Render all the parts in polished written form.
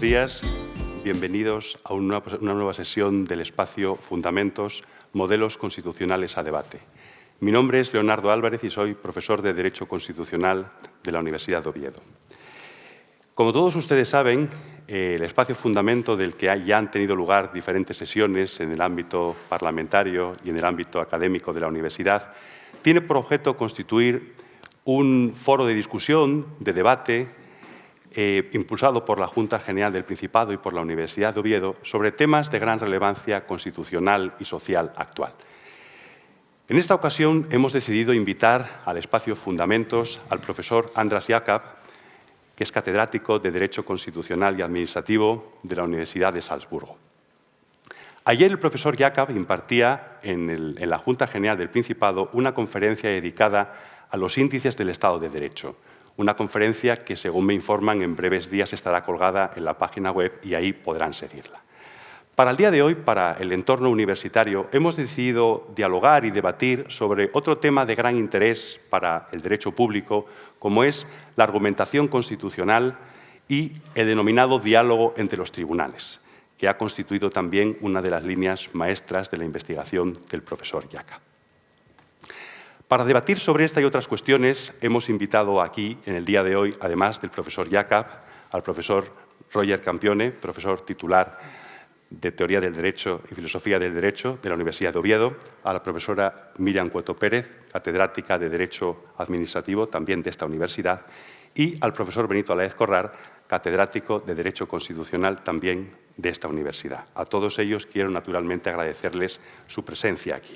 días, bienvenidos a una nueva sesión del espacio Fundamentos, Modelos Constitucionales a Debate. Mi nombre es Leonardo Álvarez y soy profesor de Derecho Constitucional de la Universidad de Oviedo. Como todos ustedes saben, el espacio Fundamento, del que ya han tenido lugar diferentes sesiones en el ámbito parlamentario y en el ámbito académico de la universidad, tiene por objeto constituir un foro de discusión, de debate, impulsado por la Junta General del Principado y por la Universidad de Oviedo, sobre temas de gran relevancia constitucional y social actual. En esta ocasión hemos decidido invitar al espacio Fundamentos al profesor András Jakab, que es catedrático de Derecho Constitucional y Administrativo de la Universidad de Salzburgo. Ayer el profesor Jakab impartía en la Junta General del Principado una conferencia dedicada a los índices del Estado de Derecho, una conferencia que, según me informan, en breves días estará colgada en la página web y ahí podrán seguirla. Para el día de hoy, para el entorno universitario, hemos decidido dialogar y debatir sobre otro tema de gran interés para el derecho público, como es la argumentación constitucional y el denominado diálogo entre los tribunales, que ha constituido también una de las líneas maestras de la investigación del profesor Jakab. Para debatir sobre esta y otras cuestiones, hemos invitado aquí, en el día de hoy, además del profesor Jakab, al profesor Roger Campione, profesor titular de Teoría del Derecho y Filosofía del Derecho de la Universidad de Oviedo, a la profesora Miriam Cueto Pérez, catedrática de Derecho Administrativo, también de esta universidad, y al profesor Benito Aláez Corrar, catedrático de Derecho Constitucional, también de esta universidad. A todos ellos quiero, naturalmente, agradecerles su presencia aquí.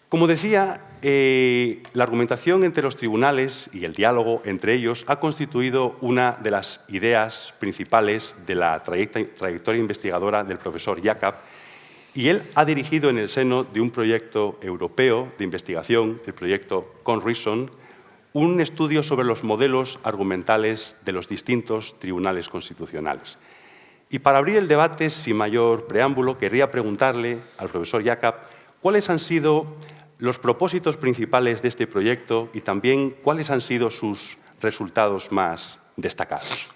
Como decía, la argumentación entre los tribunales y el diálogo entre ellos ha constituido una de las ideas principales de la trayectoria investigadora del profesor Jakab, y él ha dirigido en el seno de un proyecto europeo de investigación, el proyecto ConReason, un estudio sobre los modelos argumentales de los distintos tribunales constitucionales. Y para abrir el debate, sin mayor preámbulo, querría preguntarle al profesor Jakab cuáles han sido los propósitos principales de este proyecto y también cuáles han sido sus resultados más destacados.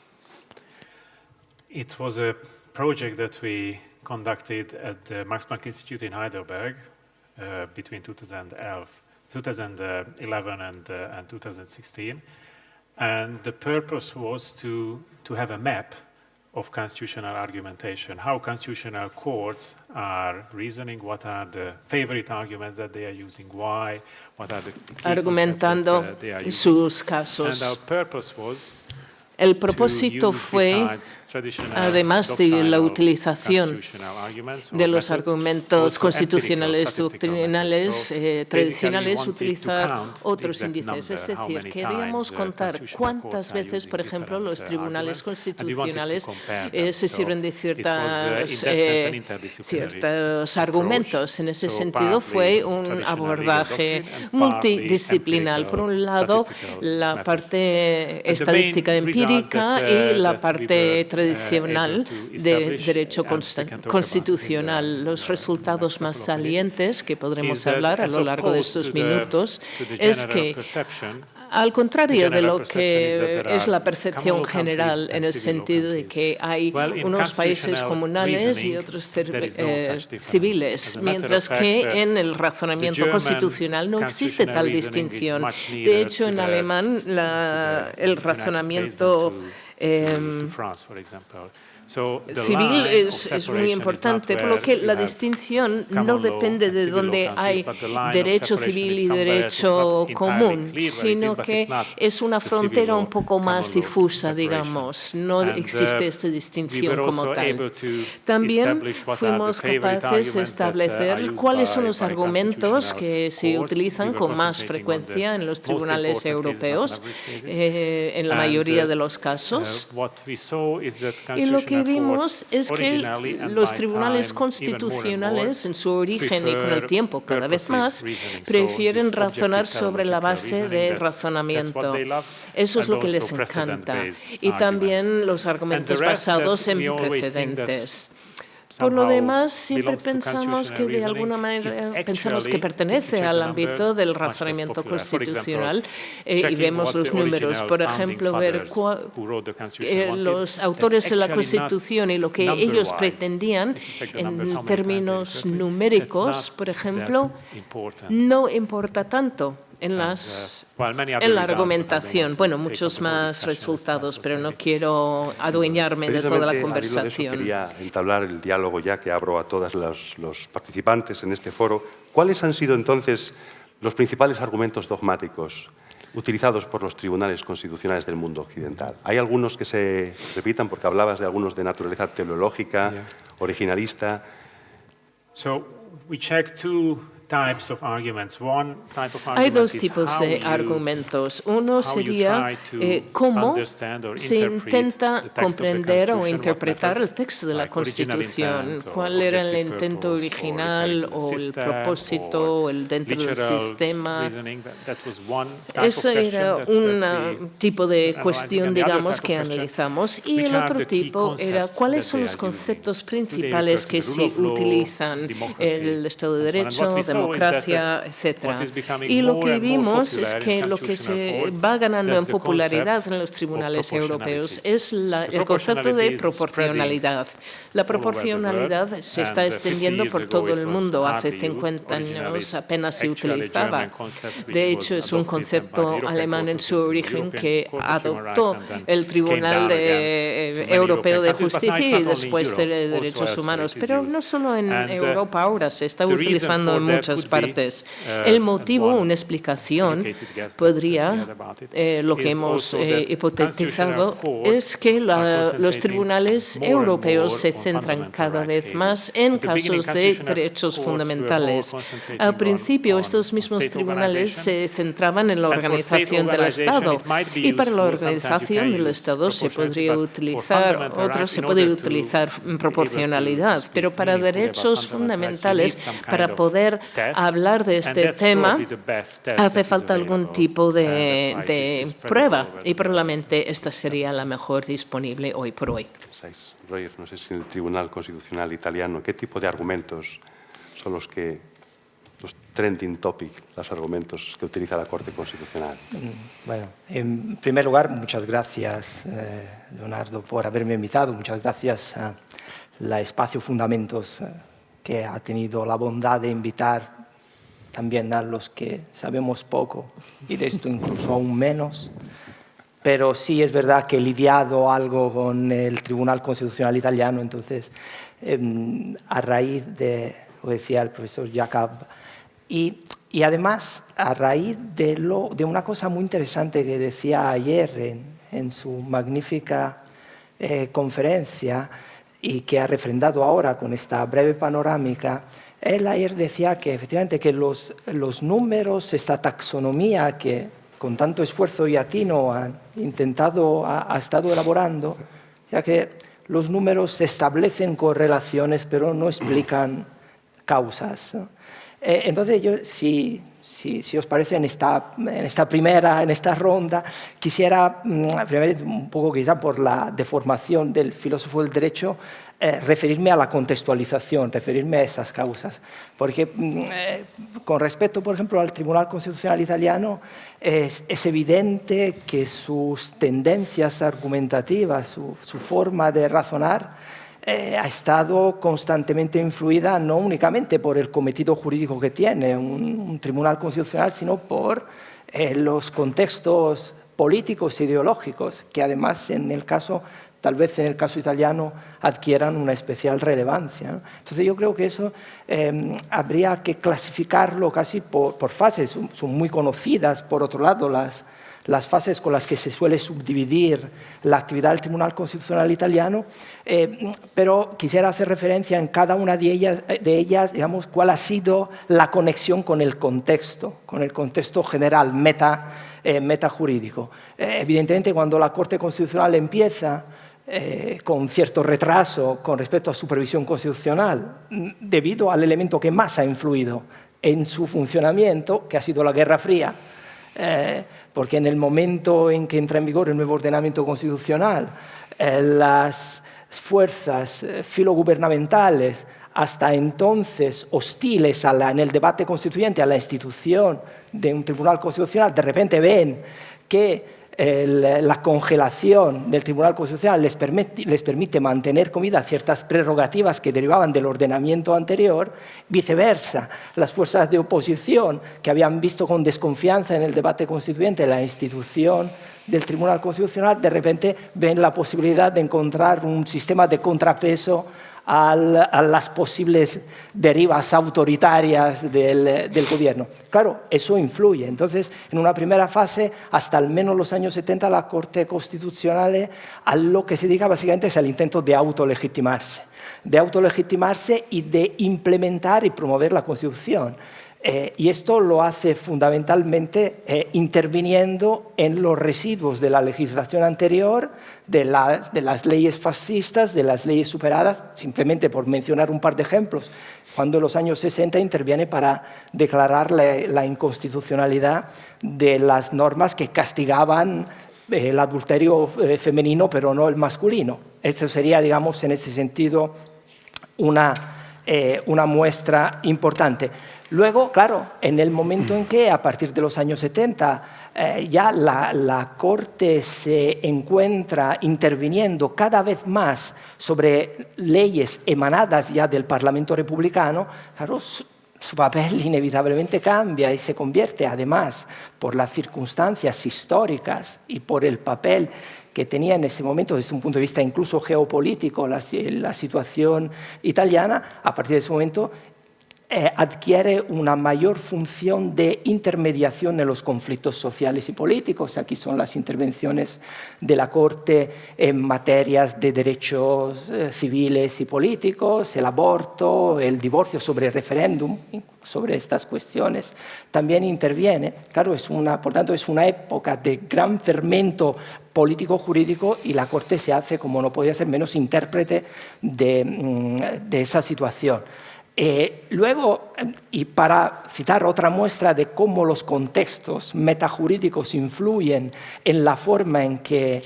It was a project that we conducted at the Max Planck Institute in Heidelberg between 2011 and 2016. And the purpose was to have a map of constitutional argumentation, how constitutional courts are reasoning, what are the favorite arguments that they are using, why, what are the argumentando sus casos. And our purpose was el propósito fue, además de la utilización de los argumentos constitucionales doctrinales tradicionales, utilizar otros índices. Es decir, queríamos contar cuántas veces, por ejemplo, los tribunales constitucionales se sirven de ciertos argumentos. En ese sentido, fue un abordaje multidisciplinar. Por un lado, la parte estadística empírica y la parte tradicional de derecho constitucional. Los resultados más salientes que podremos hablar a lo largo de estos minutos es que, al contrario de lo que es la percepción general, en el sentido de que hay unos países comunales y otros civiles, mientras que en el razonamiento constitucional no existe tal distinción. De hecho, en alemán el razonamiento civil es muy importante, por lo que la distinción no depende de dónde hay derecho civil y derecho común, sino que es una frontera un poco más difusa, digamos. No existe esta distinción como tal. También fuimos capaces de establecer cuáles son los argumentos que se utilizan con más frecuencia en los tribunales europeos, en la mayoría de los casos. Y lo que vimos es que los tribunales constitucionales, en su origen y con el tiempo cada vez más, prefieren razonar sobre la base de razonamiento. Eso es lo que les encanta. Y también los argumentos basados en precedentes. Por lo demás, siempre pensamos que de alguna manera pertenece al ámbito del razonamiento constitucional y vemos los números. Por ejemplo, ver los autores de la Constitución y lo que ellos pretendían en términos numéricos, por ejemplo, no importa tanto en la argumentación. Bueno, muchos más resultados, pero no quiero adueñarme de toda la conversación. Quería entablar el diálogo ya que abro a todos los participantes en este foro. ¿Cuáles han sido entonces los principales argumentos dogmáticos utilizados por los tribunales constitucionales del mundo occidental? Hay algunos que se repitan, porque hablabas de algunos de naturaleza teleológica, originalista. So we check two types of arguments. One type of argument Hay dos tipos de argumentos. Uno sería cómo se intenta comprender o interpretar el texto de la Constitución, cuál era el intento original o el propósito dentro del sistema. Ese era un tipo de cuestión, digamos, que analizamos. Y el otro tipo era cuáles son los conceptos principales que se utilizan: el Estado de Derecho, democracia, etc. Y lo que vimos es que lo que se va ganando en popularidad en los tribunales europeos es el concepto de proporcionalidad. La proporcionalidad se está extendiendo por todo el mundo. Hace 50 años apenas se utilizaba. De hecho, es un concepto alemán en su origen que adoptó el Tribunal Europeo de Justicia y después de Derechos Humanos. Pero no solo en Europa ahora, se está utilizando en muchas partes. El motivo, una explicación, podría, lo que hemos hipotetizado, es que los tribunales europeos se centran cada vez más en casos de derechos fundamentales. Al principio, estos mismos tribunales se centraban en la organización del Estado, y para la organización del Estado se podría utilizar proporcionalidad, pero para derechos fundamentales, para poder hablar de este tema, hace falta algún tipo de prueba, y probablemente esta sería la mejor disponible hoy por hoy. Roger, no sé si en el Tribunal Constitucional italiano, ¿qué tipo de argumentos son los trending topic, los argumentos que utiliza la Corte Constitucional? Bueno, en primer lugar, muchas gracias, Leonardo, por haberme invitado. Muchas gracias a la Espacio Fundamentos, que ha tenido la bondad de invitar también a los que sabemos poco, y de esto incluso aún menos. Pero sí es verdad que he lidiado algo con el Tribunal Constitucional italiano, entonces, a raíz de lo que decía el profesor Jacob, y además a raíz de una cosa muy interesante que decía ayer en su magnífica conferencia, y que ha refrendado ahora con esta breve panorámica. Él ayer decía que efectivamente que los números, esta taxonomía que con tanto esfuerzo y atino ha estado elaborando, ya que los números establecen correlaciones pero no explican causas. Entonces yo, si os parece, en esta ronda, quisiera, primero, un poco quizá por la deformación del filósofo del derecho, referirme a la contextualización, referirme a esas causas. Porque con respecto, por ejemplo, al Tribunal Constitucional italiano, es evidente que sus tendencias argumentativas, su forma de razonar, ha estado constantemente influida no únicamente por el cometido jurídico que tiene un tribunal constitucional, sino por los contextos políticos e ideológicos, que además tal vez en el caso italiano adquieran una especial relevancia, ¿no? Entonces yo creo que eso habría que clasificarlo casi por fases. Son muy conocidas, por otro lado, las fases con las que se suele subdividir la actividad del Tribunal Constitucional italiano, pero quisiera hacer referencia en cada una de ellas, digamos, cuál ha sido la conexión con el contexto general, metajurídico. Evidentemente, cuando la Corte Constitucional empieza con cierto retraso con respecto a su previsión constitucional, debido al elemento que más ha influido en su funcionamiento, que ha sido la Guerra Fría, porque en el momento en que entra en vigor el nuevo ordenamiento constitucional, las fuerzas filogubernamentales, hasta entonces hostiles en el debate constituyente a la institución de un tribunal constitucional, de repente ven que la congelación del Tribunal Constitucional les permite mantener ciertas prerrogativas que derivaban del ordenamiento anterior. Viceversa, las fuerzas de oposición que habían visto con desconfianza en el debate constituyente la institución del Tribunal Constitucional, de repente ven la posibilidad de encontrar un sistema de contrapeso a las posibles derivas autoritarias del gobierno. Claro, eso influye. Entonces, en una primera fase, hasta al menos los años 70, la Corte Constitucional a lo que se dedica básicamente es al intento de autolegitimarse y de implementar y promover la Constitución. Y esto lo hace fundamentalmente interviniendo en los residuos de la legislación anterior, de las leyes fascistas, de las leyes superadas, simplemente por mencionar un par de ejemplos. Cuando en los años 60 interviene para declarar la inconstitucionalidad de las normas que castigaban el adulterio femenino, pero no el masculino. Esto sería, digamos, en ese sentido, una muestra importante. Luego, claro, en el momento en que, a partir de los años 70, ya la Corte se encuentra interviniendo cada vez más sobre leyes emanadas ya del Parlamento republicano, claro, su papel inevitablemente cambia y se convierte, además, por las circunstancias históricas y por el papel que tenía en ese momento, desde un punto de vista incluso geopolítico, la situación italiana. A partir de ese momento adquiere una mayor función de intermediación en los conflictos sociales y políticos. Aquí son las intervenciones de la Corte en materias de derechos civiles y políticos, el aborto, el divorcio, sobre el referéndum, sobre estas cuestiones. También interviene. Claro, por tanto, es una época de gran fermento político-jurídico y la Corte se hace, como no podía ser menos, intérprete de esa situación. Luego, y para citar otra muestra de cómo los contextos metajurídicos influyen en la forma en que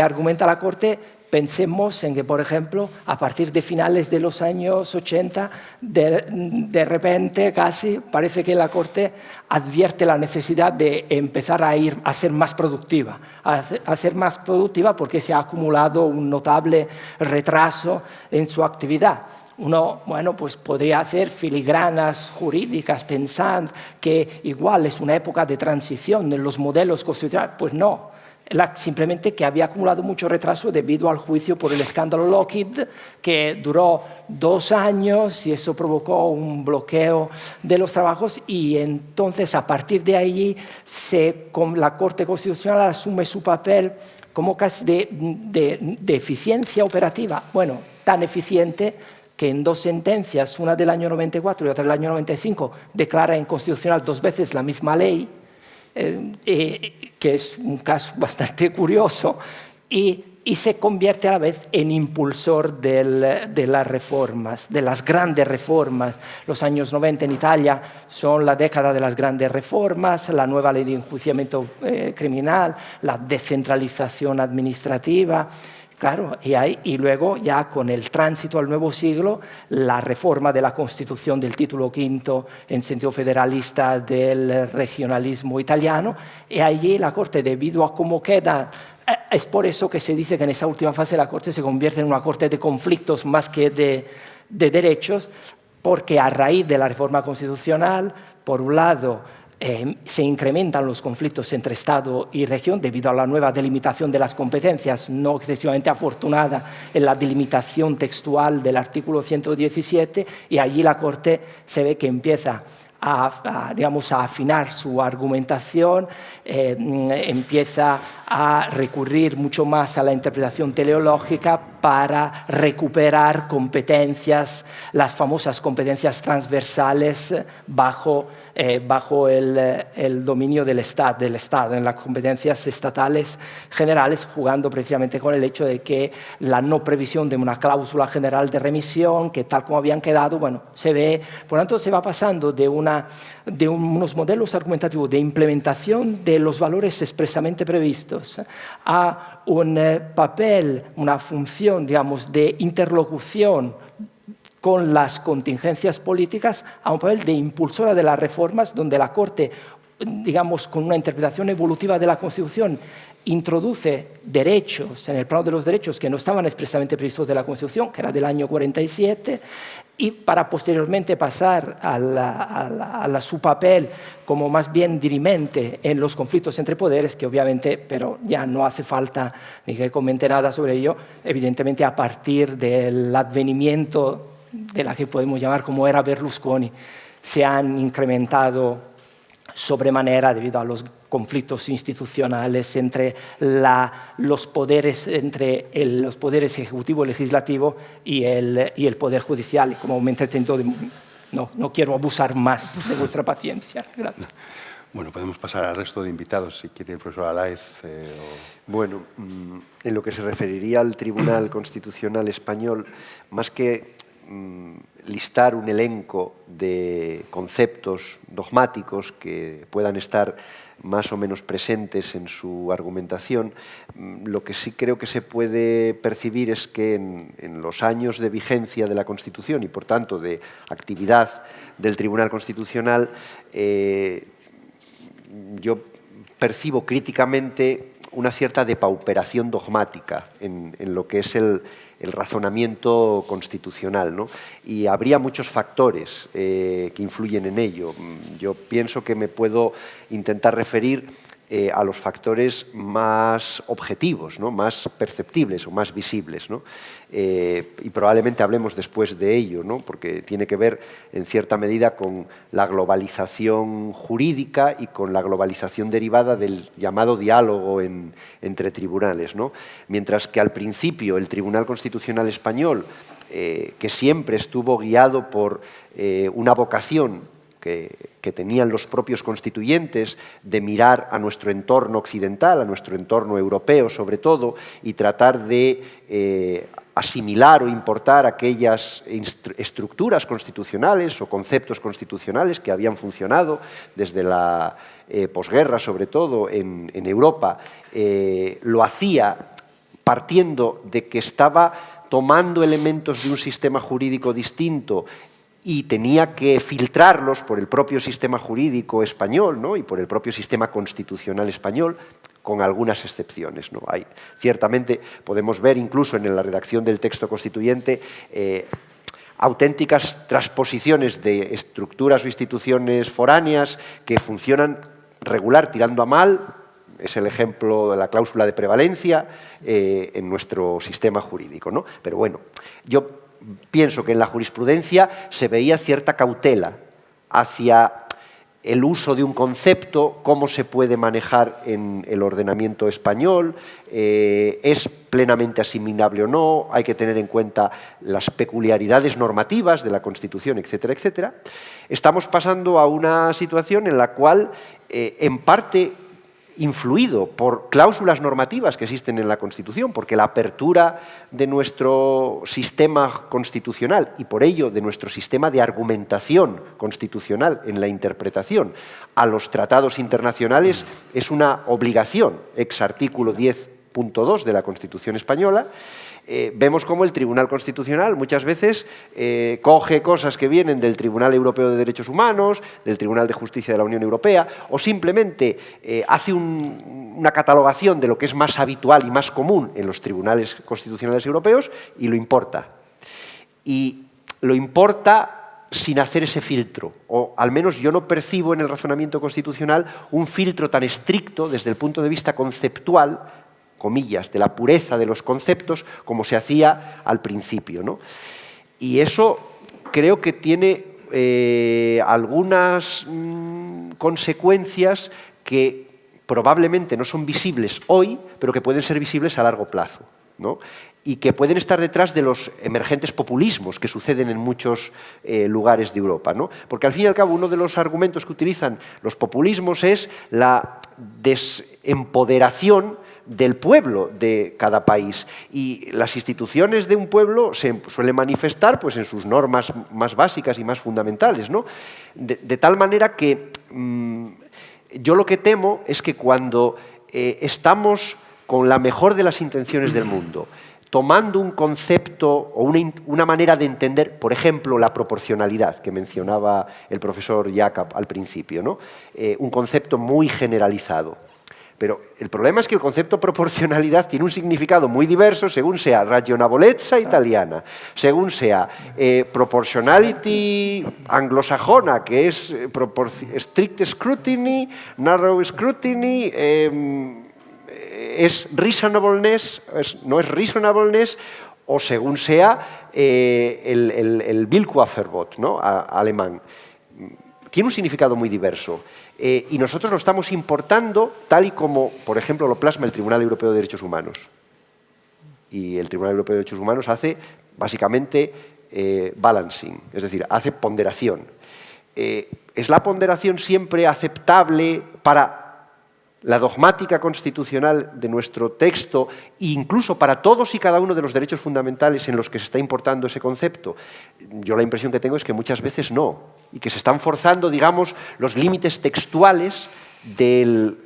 argumenta la Corte, pensemos en que, por ejemplo, a partir de finales de los años 80, de repente casi parece que la Corte advierte la necesidad de empezar a ser más productiva, porque se ha acumulado un notable retraso en su actividad. Uno, pues podría hacer filigranas jurídicas pensando que igual es una época de transición en los modelos constitucionales. Pues no, simplemente que había acumulado mucho retraso debido al juicio por el escándalo Lockheed, que duró 2 años y eso provocó un bloqueo de los trabajos, y entonces a partir de ahí la Corte Constitucional asume su papel como casi de eficiencia operativa. Bueno, tan eficiente que en 2 sentencias, una del año 94 y otra del año 95, declara inconstitucional 2 veces la misma ley, que es un caso bastante curioso, y se convierte a la vez en impulsor de las reformas, de las grandes reformas. Los años 90 en Italia son la década de las grandes reformas, la nueva ley de enjuiciamiento criminal, la descentralización administrativa. Claro, y luego ya con el tránsito al nuevo siglo, la reforma de la Constitución del título V en sentido federalista del regionalismo italiano, y allí la Corte, debido a cómo queda, es por eso que se dice que en esa última fase la Corte se convierte en una Corte de conflictos más que de derechos, porque a raíz de la reforma constitucional, por un lado, se incrementan los conflictos entre Estado y región debido a la nueva delimitación de las competencias, no excesivamente afortunada en la delimitación textual del artículo 117, y allí la Corte se ve que empieza a afinar su argumentación, empieza a recurrir mucho más a la interpretación teleológica para recuperar competencias, las famosas competencias transversales bajo el dominio del Estado, en las competencias estatales generales, jugando precisamente con el hecho de que la no previsión de una cláusula general de remisión, que tal como habían quedado, se ve, por lo tanto se va pasando de unos modelos argumentativos de implementación de los valores expresamente previstos a un papel, una función función, digamos, de interlocución con las contingencias políticas a un papel de impulsora de las reformas, donde la Corte, digamos, con una interpretación evolutiva de la Constitución, introduce derechos en el plano de los derechos que no estaban expresamente previstos de la Constitución, que era del año 47, y para posteriormente pasar a su papel como más bien dirimente en los conflictos entre poderes, que obviamente, pero ya no hace falta ni que comente nada sobre ello, evidentemente a partir del advenimiento de la que podemos llamar como era Berlusconi, se han incrementado sobremanera debido a los conflictos institucionales entre los poderes ejecutivo y legislativo y el poder judicial. Y como me entretengo, no quiero abusar más de vuestra paciencia. Gracias. Bueno, podemos pasar al resto de invitados, si quiere el profesor Alaez. Bueno, en lo que se referiría al Tribunal Constitucional Español, más que listar un elenco de conceptos dogmáticos que puedan estar más o menos presentes en su argumentación, lo que sí creo que se puede percibir es que en los años de vigencia de la Constitución y, por tanto, de actividad del Tribunal Constitucional, yo percibo críticamente una cierta depauperación dogmática en lo que es el razonamiento constitucional, ¿no? Y habría muchos factores que influyen en ello. Yo pienso que me puedo intentar referir a los factores más objetivos, ¿no? Más perceptibles o más visibles, ¿no? Y probablemente hablemos después de ello, ¿no? Porque tiene que ver en cierta medida con la globalización jurídica y con la globalización derivada del llamado diálogo entre tribunales, ¿no? Mientras que al principio el Tribunal Constitucional Español, que siempre estuvo guiado por una vocación que tenían los propios constituyentes de mirar a nuestro entorno occidental, a nuestro entorno europeo sobre todo, y tratar de asimilar o importar aquellas estructuras constitucionales o conceptos constitucionales que habían funcionado desde la posguerra, sobre todo en Europa, lo hacía partiendo de que estaba tomando elementos de un sistema jurídico distinto y tenía que filtrarlos por el propio sistema jurídico español, ¿no? Y por el propio sistema constitucional español, con algunas excepciones, ¿no? Ciertamente podemos ver incluso en la redacción del texto constituyente auténticas transposiciones de estructuras o instituciones foráneas que funcionan regular tirando a mal. Es el ejemplo de la cláusula de prevalencia en nuestro sistema jurídico, ¿no? Pero bueno, yo pienso que en la jurisprudencia se veía cierta cautela hacia el uso de un concepto, cómo se puede manejar en el ordenamiento español, es plenamente asimilable o no, hay que tener en cuenta las peculiaridades normativas de la Constitución, etcétera, etcétera. Estamos pasando a una situación en la cual, en parte, influido por cláusulas normativas que existen en la Constitución, porque la apertura de nuestro sistema constitucional y por ello de nuestro sistema de argumentación constitucional en la interpretación a los tratados internacionales es una obligación, ex artículo 10.2 de la Constitución española. Vemos cómo el Tribunal Constitucional muchas veces coge cosas que vienen del Tribunal Europeo de Derechos Humanos, del Tribunal de Justicia de la Unión Europea, o simplemente hace una catalogación de lo que es más habitual y más común en los tribunales constitucionales europeos y lo importa. Y lo importa sin hacer ese filtro, o al menos yo no percibo en el razonamiento constitucional un filtro tan estricto desde el punto de vista conceptual, comillas, de la pureza de los conceptos, como se hacía al principio, ¿no? Y eso creo que tiene algunas consecuencias que probablemente no son visibles hoy, pero que pueden ser visibles a largo plazo, ¿no? Y que pueden estar detrás de los emergentes populismos que suceden en muchos lugares de Europa, ¿no? Porque al fin y al cabo uno de los argumentos que utilizan los populismos es la desempoderación del pueblo de cada país. Y las instituciones de un pueblo se suelen manifestar pues, en sus normas más básicas y más fundamentales, ¿no? De tal manera que yo lo que temo es que cuando estamos con la mejor de las intenciones del mundo, tomando un concepto o una manera de entender, por ejemplo, la proporcionalidad que mencionaba el profesor Jakob al principio, ¿no? Un concepto muy generalizado. Pero el problema es que el concepto proporcionalidad tiene un significado muy diverso según sea ragionevolezza italiana, según sea proportionality anglosajona, que es strict scrutiny, narrow scrutiny, es reasonableness, no es reasonableness, o según sea el Willkürverbot, ¿no? Alemán. Tiene un significado muy diverso. Y nosotros lo estamos importando tal y como, por ejemplo, lo plasma el Tribunal Europeo de Derechos Humanos. Y el Tribunal Europeo de Derechos Humanos hace, básicamente, balancing, es decir, hace ponderación. ¿Es la ponderación siempre aceptable para la dogmática constitucional de nuestro texto e incluso para todos y cada uno de los derechos fundamentales en los que se está importando ese concepto? Yo la impresión que tengo es que muchas veces no, y que se están forzando, digamos, los límites textuales del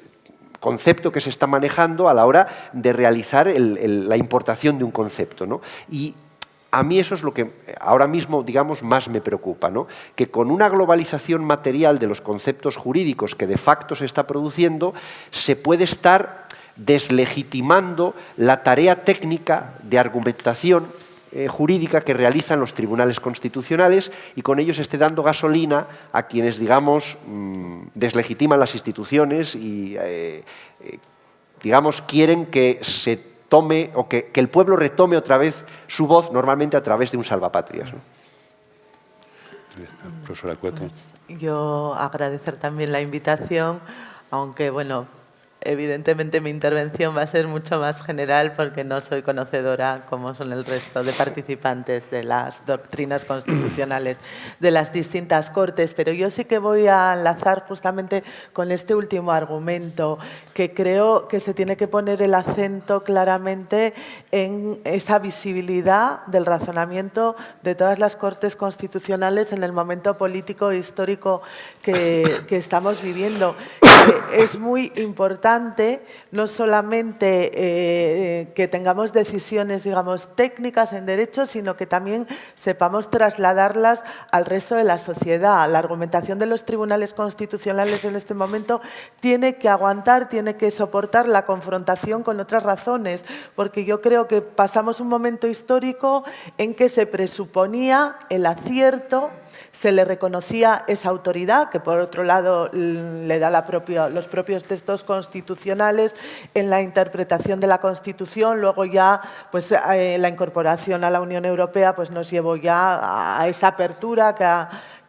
concepto que se está manejando a la hora de realizar la importación de un concepto, ¿no? Y a mí eso es lo que ahora mismo, digamos, más me preocupa, ¿no? Que con una globalización material de los conceptos jurídicos que de facto se está produciendo, se puede estar deslegitimando la tarea técnica de argumentación jurídica que realizan los tribunales constitucionales y con ello se esté dando gasolina a quienes, digamos, deslegitiman las instituciones y, digamos, quieren que se tome o que el pueblo retome otra vez su voz, normalmente a través de un salvapatrias, ¿no? Profesora Cueto. Pues yo agradecer también la invitación, aunque, bueno, evidentemente mi intervención va a ser mucho más general porque no soy conocedora, como son el resto de participantes, de las doctrinas constitucionales de las distintas cortes, pero yo sí que voy a enlazar justamente con este último argumento, que creo que se tiene que poner el acento claramente en esa visibilidad del razonamiento de todas las cortes constitucionales en el momento político e histórico que estamos viviendo. Es muy importante no solamente que tengamos decisiones, digamos, técnicas en derecho, sino que también sepamos trasladarlas al resto de la sociedad. La argumentación de los tribunales constitucionales en este momento tiene que aguantar, tiene que soportar la confrontación con otras razones, porque yo creo que pasamos un momento histórico en que se presuponía el acierto, se le reconocía esa autoridad, que por otro lado le da los propios textos constitucionales en la interpretación de la Constitución. Luego ya pues, la incorporación a la Unión Europea pues, nos llevó ya a esa apertura que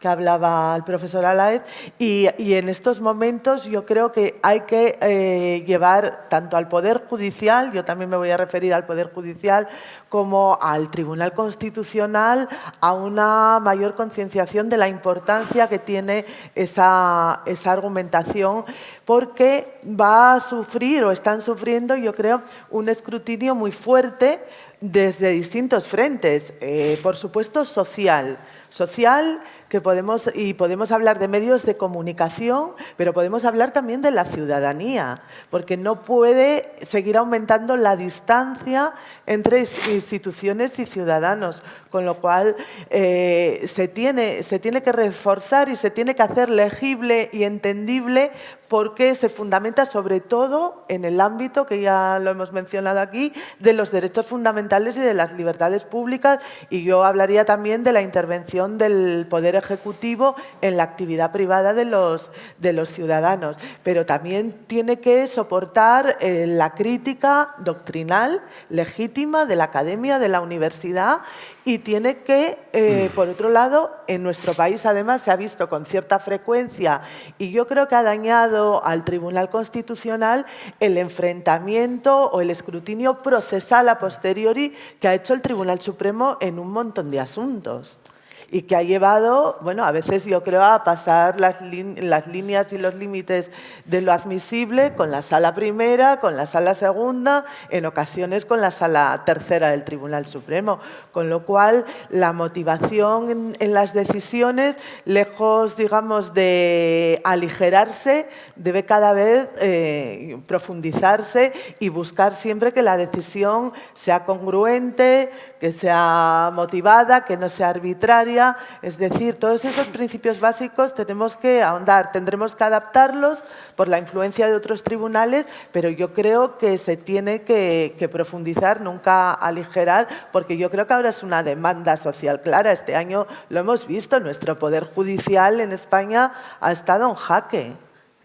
hablaba el profesor Alaez, y en estos momentos yo creo que hay que llevar tanto al Poder Judicial, yo también me voy a referir al Poder Judicial, como al Tribunal Constitucional, a una mayor concienciación de la importancia que tiene esa argumentación, porque va a sufrir o están sufriendo, yo creo, un escrutinio muy fuerte desde distintos frentes. Por supuesto, social que podemos hablar de medios de comunicación, pero podemos hablar también de la ciudadanía, porque no puede seguir aumentando la distancia entre instituciones y ciudadanos, con lo cual se tiene que reforzar y se tiene que hacer legible y entendible, porque se fundamenta sobre todo en el ámbito, que ya lo hemos mencionado aquí, de los derechos fundamentales y de las libertades públicas, y yo hablaría también de la intervención del Poder Ejecutivo en la actividad privada de los ciudadanos, pero también tiene que soportar la crítica doctrinal legítima de la academia, de la universidad, y tiene que, por otro lado, en nuestro país además se ha visto con cierta frecuencia, y yo creo que ha dañado al Tribunal Constitucional el enfrentamiento o el escrutinio procesal a posteriori que ha hecho el Tribunal Supremo en un montón de asuntos. y que ha llevado, bueno, a veces yo creo a pasar las líneas y los límites de lo admisible con la Sala Primera, con la Sala Segunda, en ocasiones con la Sala Tercera del Tribunal Supremo, con lo cual la motivación en las decisiones, lejos, digamos, de aligerarse, debe cada vez profundizarse y buscar siempre que la decisión sea congruente, que sea motivada, que no sea arbitraria. Es decir, todos esos principios básicos tenemos que ahondar, tendremos que adaptarlos por la influencia de otros tribunales, pero yo creo que se tiene que profundizar, nunca aligerar, porque yo creo que ahora es una demanda social clara. Este año lo hemos visto, nuestro Poder Judicial en España ha estado en jaque.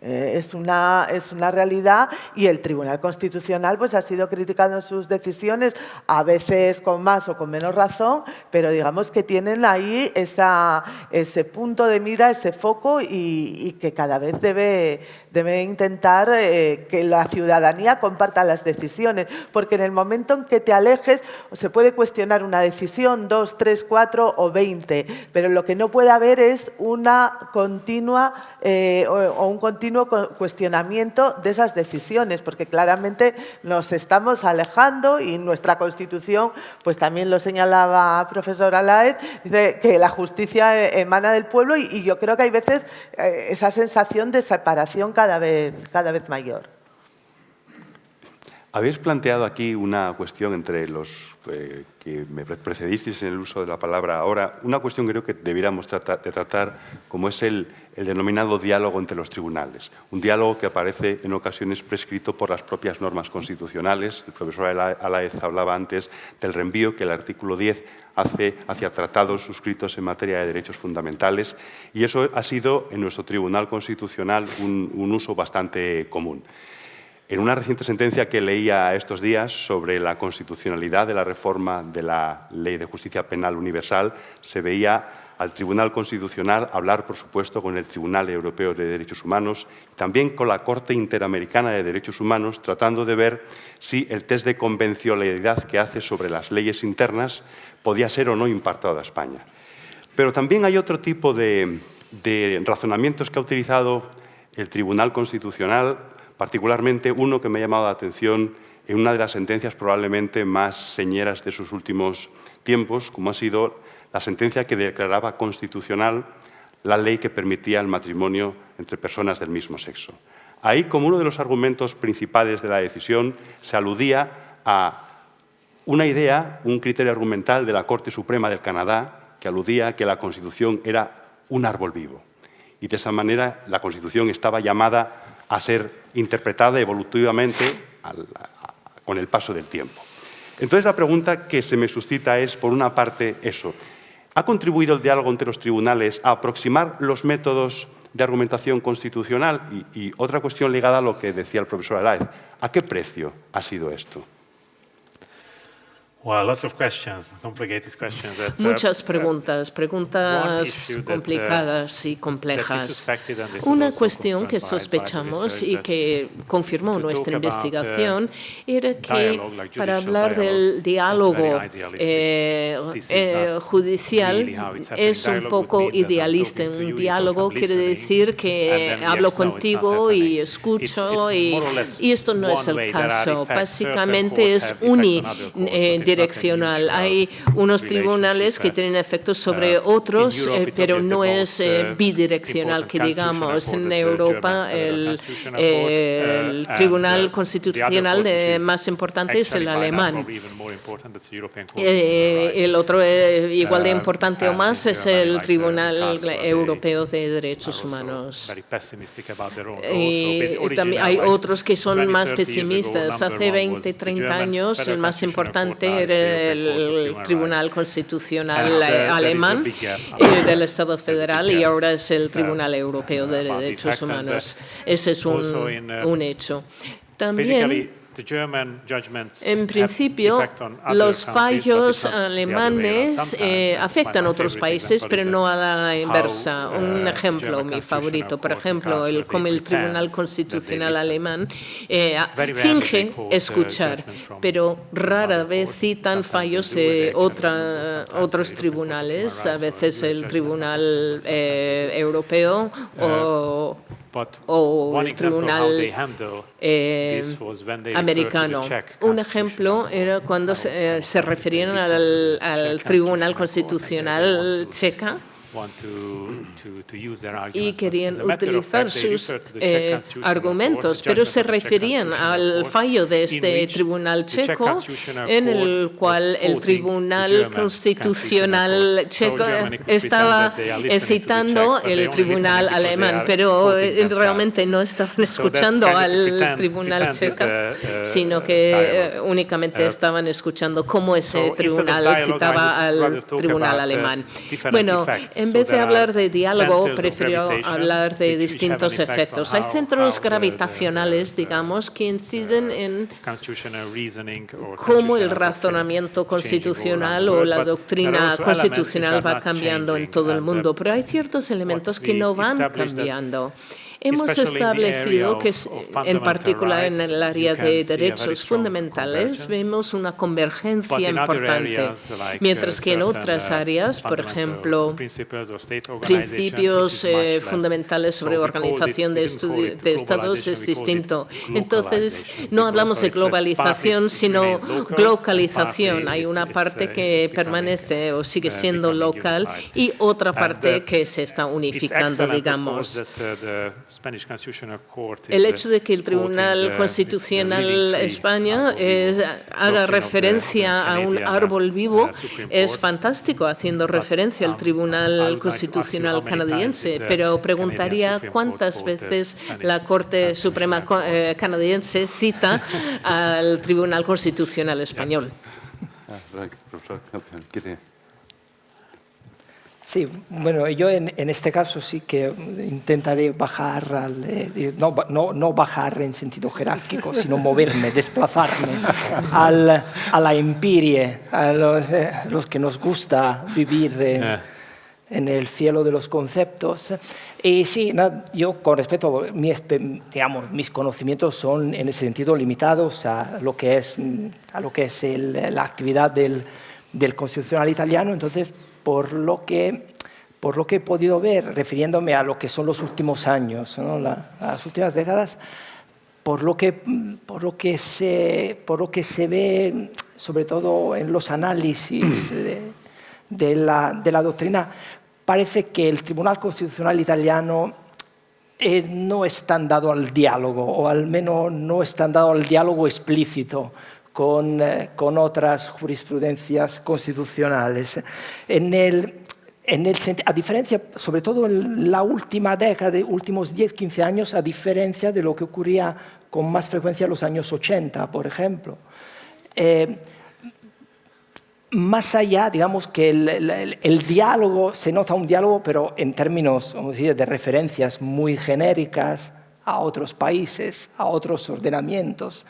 Es una realidad, y el Tribunal Constitucional pues, ha sido criticado en sus decisiones, a veces con más o con menos razón, pero digamos que tienen ahí ese punto de mira, ese foco, y que cada vez debe intentar que la ciudadanía comparta las decisiones, porque en el momento en que te alejes se puede cuestionar una decisión, 2, 3, 4 o 20, pero lo que no puede haber es una continua o un continuo cuestionamiento de esas decisiones, porque claramente nos estamos alejando, y nuestra Constitución, pues también lo señalaba el profesor Alaez, dice que la justicia emana del pueblo, y yo creo que hay veces esa sensación de separación cada vez mayor. Habéis planteado aquí una cuestión entre los que me precedisteis en el uso de la palabra ahora, una cuestión que creo que debiéramos tratar, como es el denominado diálogo entre los tribunales. Un diálogo que aparece en ocasiones prescrito por las propias normas constitucionales. El profesor Alaez hablaba antes del reenvío que el artículo 10 hace hacia tratados suscritos en materia de derechos fundamentales, y eso ha sido en nuestro Tribunal Constitucional un uso bastante común. En una reciente sentencia que leía estos días sobre la constitucionalidad de la reforma de la Ley de Justicia Penal Universal, se veía al Tribunal Constitucional hablar, por supuesto, con el Tribunal Europeo de Derechos Humanos, también con la Corte Interamericana de Derechos Humanos, tratando de ver si el test de convencionalidad que hace sobre las leyes internas podía ser o no impartido a España. Pero también hay otro tipo de razonamientos que ha utilizado el Tribunal Constitucional, particularmente uno que me ha llamado la atención en una de las sentencias probablemente más señeras de sus últimos tiempos, como ha sido la sentencia que declaraba constitucional la ley que permitía el matrimonio entre personas del mismo sexo. Ahí, como uno de los argumentos principales de la decisión, se aludía a una idea, un criterio argumental de la Corte Suprema del Canadá, que aludía a que la Constitución era un árbol vivo. Y de esa manera la Constitución estaba llamada a ser interpretada evolutivamente con el paso del tiempo. Entonces, la pregunta que se me suscita es, por una parte, eso. ¿Ha contribuido el diálogo entre los tribunales a aproximar los métodos de argumentación constitucional? Y otra cuestión ligada a lo que decía el profesor Alaez. ¿A qué precio ha sido esto? Well, lots of questions, complicated questions. Muchas preguntas complicadas y complejas. Una cuestión que sospechamos y que confirmó nuestra investigación era que para hablar del diálogo judicial es un poco idealista. Un diálogo quiere decir que hablo contigo y escucho, y esto no es el caso. Básicamente es unidireccional. Hay unos tribunales que tienen efectos sobre otros, pero no es bidireccional, que digamos. En Europa el Tribunal Constitucional más importante es el alemán. El otro, igual de importante o más, es el Tribunal Europeo de Derechos Humanos. Y también hay otros que son más pesimistas. Hace 20, 30 años el más importante era el Tribunal Constitucional alemán del Estado federal, y ahora es el Tribunal Europeo de Derechos Humanos. Ese es un hecho. También En principio, los fallos alemanes afectan a otros países, pero no a la inversa. Un ejemplo, mi favorito, por ejemplo, como el Tribunal Constitucional alemán finge escuchar, pero rara vez citan fallos de otros tribunales, a veces el Tribunal Europeo o el Tribunal americano. Un ejemplo era cuando se referían al Tribunal Constitucional checa y querían utilizar sus argumentos, pero se referían al fallo de este tribunal checo, en el cual el Tribunal Constitucional checo estaba citando el tribunal alemán, pero realmente no estaban escuchando al tribunal checo, sino que únicamente estaban escuchando cómo ese tribunal citaba al tribunal alemán. Bueno, en vez de hablar de diálogo, prefiero hablar de distintos efectos. Hay centros gravitacionales, digamos, que inciden en cómo el razonamiento constitucional o la doctrina constitucional va cambiando en todo el mundo, pero hay ciertos elementos que no van cambiando. Hemos establecido que, en particular en el área de derechos fundamentales, vemos una convergencia importante, mientras que en otras áreas, por ejemplo, principios fundamentales sobre organización de estados, es distinto. Entonces, no hablamos de globalización, sino localización. Hay una parte que permanece o sigue siendo local y otra parte que se está unificando, digamos. El hecho de que el Tribunal Constitucional España haga referencia a un árbol vivo es fantástico, haciendo referencia al Tribunal Constitucional canadiense, pero preguntaría cuántas veces la Corte Suprema canadiense cita al Tribunal Constitucional español. Sí, bueno, yo en este caso sí que intentaré bajar, no bajar en sentido jerárquico, sino moverme, desplazarme a la empirie, a los que nos gusta vivir en el cielo de los conceptos. Y sí, yo con respecto a mis conocimientos son en ese sentido limitados a lo que es la actividad del constitucional italiano. Entonces, por lo que he podido ver, refiriéndome a lo que son los últimos años, ¿no? Las últimas décadas, por lo que se ve, sobre todo en los análisis de la doctrina, parece que el Tribunal Constitucional italiano no es tan dado al diálogo, o al menos no es tan dado al diálogo explícito con otras jurisprudencias constitucionales. A diferencia, sobre todo en la última década, últimos 10-15 años, a diferencia de lo que ocurría con más frecuencia en los años 80, por ejemplo. Más allá, digamos que el diálogo, se nota un diálogo, pero en términos, vamos a decir, de referencias muy genéricas a otros países, a otros ordenamientos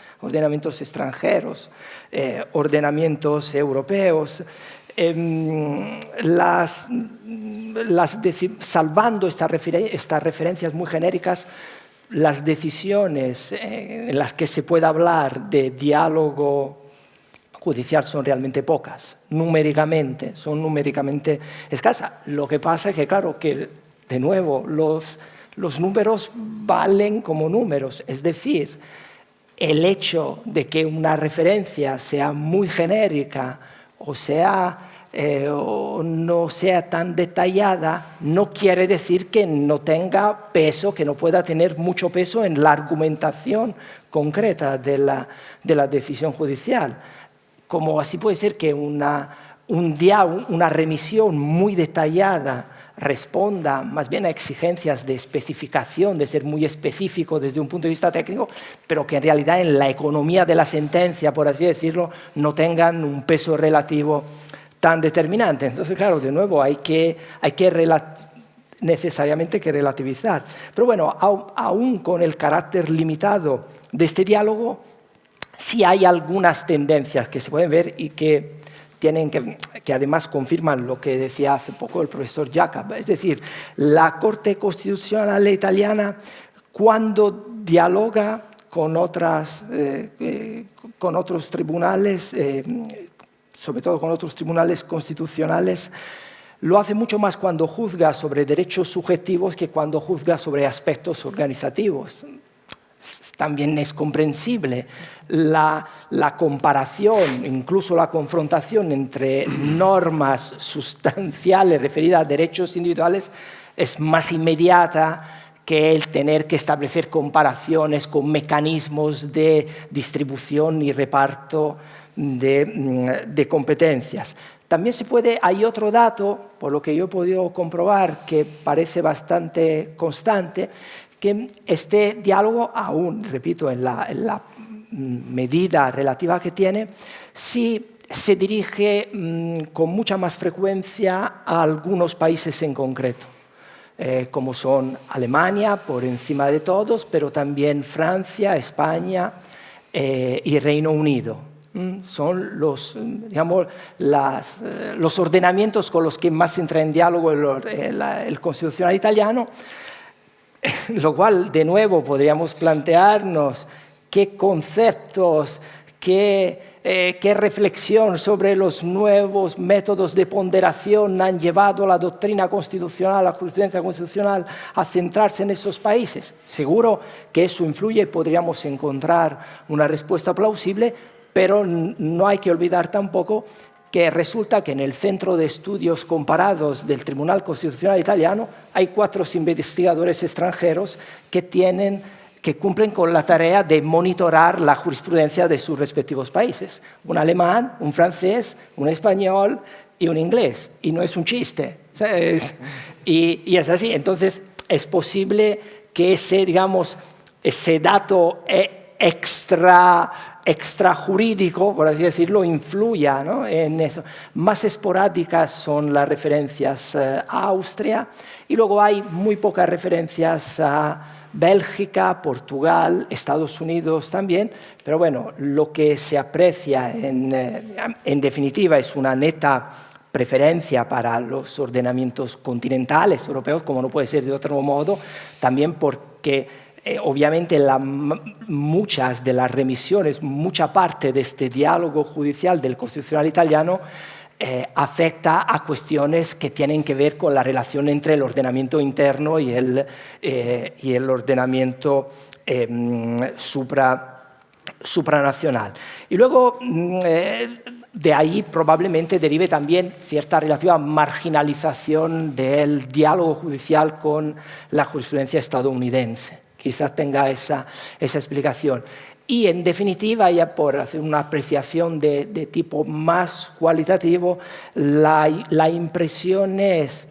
extranjeros, ordenamientos europeos, salvando estas referencias muy genéricas, las decisiones en las que se puede hablar de diálogo judicial son realmente pocas, son numéricamente escasas. Lo que pasa es que, claro, que de nuevo los números valen como números, es decir, el hecho de que una referencia sea muy genérica o no sea tan detallada, no quiere decir que no tenga peso, que no pueda tener mucho peso en la argumentación concreta de la decisión judicial. Como así puede ser que una remisión muy detallada responda más bien a exigencias de especificación, de ser muy específico desde un punto de vista técnico, pero que en realidad en la economía de la sentencia, por así decirlo, no tengan un peso relativo tan determinante. Entonces, claro, de nuevo hay que necesariamente que relativizar. Pero bueno, aún con el carácter limitado de este diálogo, sí hay algunas tendencias que se pueden ver y que además confirman lo que decía hace poco el profesor Jacob. Es decir, la Corte Constitucional italiana, cuando dialoga con otros tribunales, sobre todo con otros tribunales constitucionales, lo hace mucho más cuando juzga sobre derechos subjetivos que cuando juzga sobre aspectos organizativos. También es comprensible la comparación, incluso la confrontación entre normas sustanciales referidas a derechos individuales es más inmediata que el tener que establecer comparaciones con mecanismos de distribución y reparto de competencias. También hay otro dato, por lo que yo he podido comprobar, que parece bastante constante, que este diálogo, aún, repito, en la medida relativa que tiene, sí se dirige con mucha más frecuencia a algunos países en concreto, como son Alemania, por encima de todos, pero también Francia, España y Reino Unido. Son los ordenamientos con los que más entra en diálogo el constitucional italiano, lo cual, de nuevo, podríamos plantearnos qué conceptos, qué reflexión sobre los nuevos métodos de ponderación han llevado a la doctrina constitucional, a la jurisprudencia constitucional, a centrarse en esos países. Seguro que eso influye y podríamos encontrar una respuesta plausible, pero no hay que olvidar tampoco que resulta que en el Centro de Estudios Comparados del Tribunal Constitucional Italiano hay 4 investigadores extranjeros que cumplen con la tarea de monitorar la jurisprudencia de sus respectivos países. Un alemán, un francés, un español y un inglés. Y no es un chiste. Y es así. Entonces, es posible que ese dato extrajurídico, por así decirlo, influya, ¿no?, en eso. Más esporádicas son las referencias a Austria y luego hay muy pocas referencias a Bélgica, Portugal, Estados Unidos también, pero bueno, lo que se aprecia en definitiva es una neta preferencia para los ordenamientos continentales europeos, como no puede ser de otro modo, también porque obviamente muchas de las remisiones, mucha parte de este diálogo judicial del constitucional italiano afecta a cuestiones que tienen que ver con la relación entre el ordenamiento interno y el ordenamiento supranacional. Y luego de ahí probablemente derive también cierta relativa marginalización del diálogo judicial con la jurisprudencia estadounidense. Quizás tenga esa explicación. Y en definitiva, ya por hacer una apreciación de tipo más cualitativo, la impresión es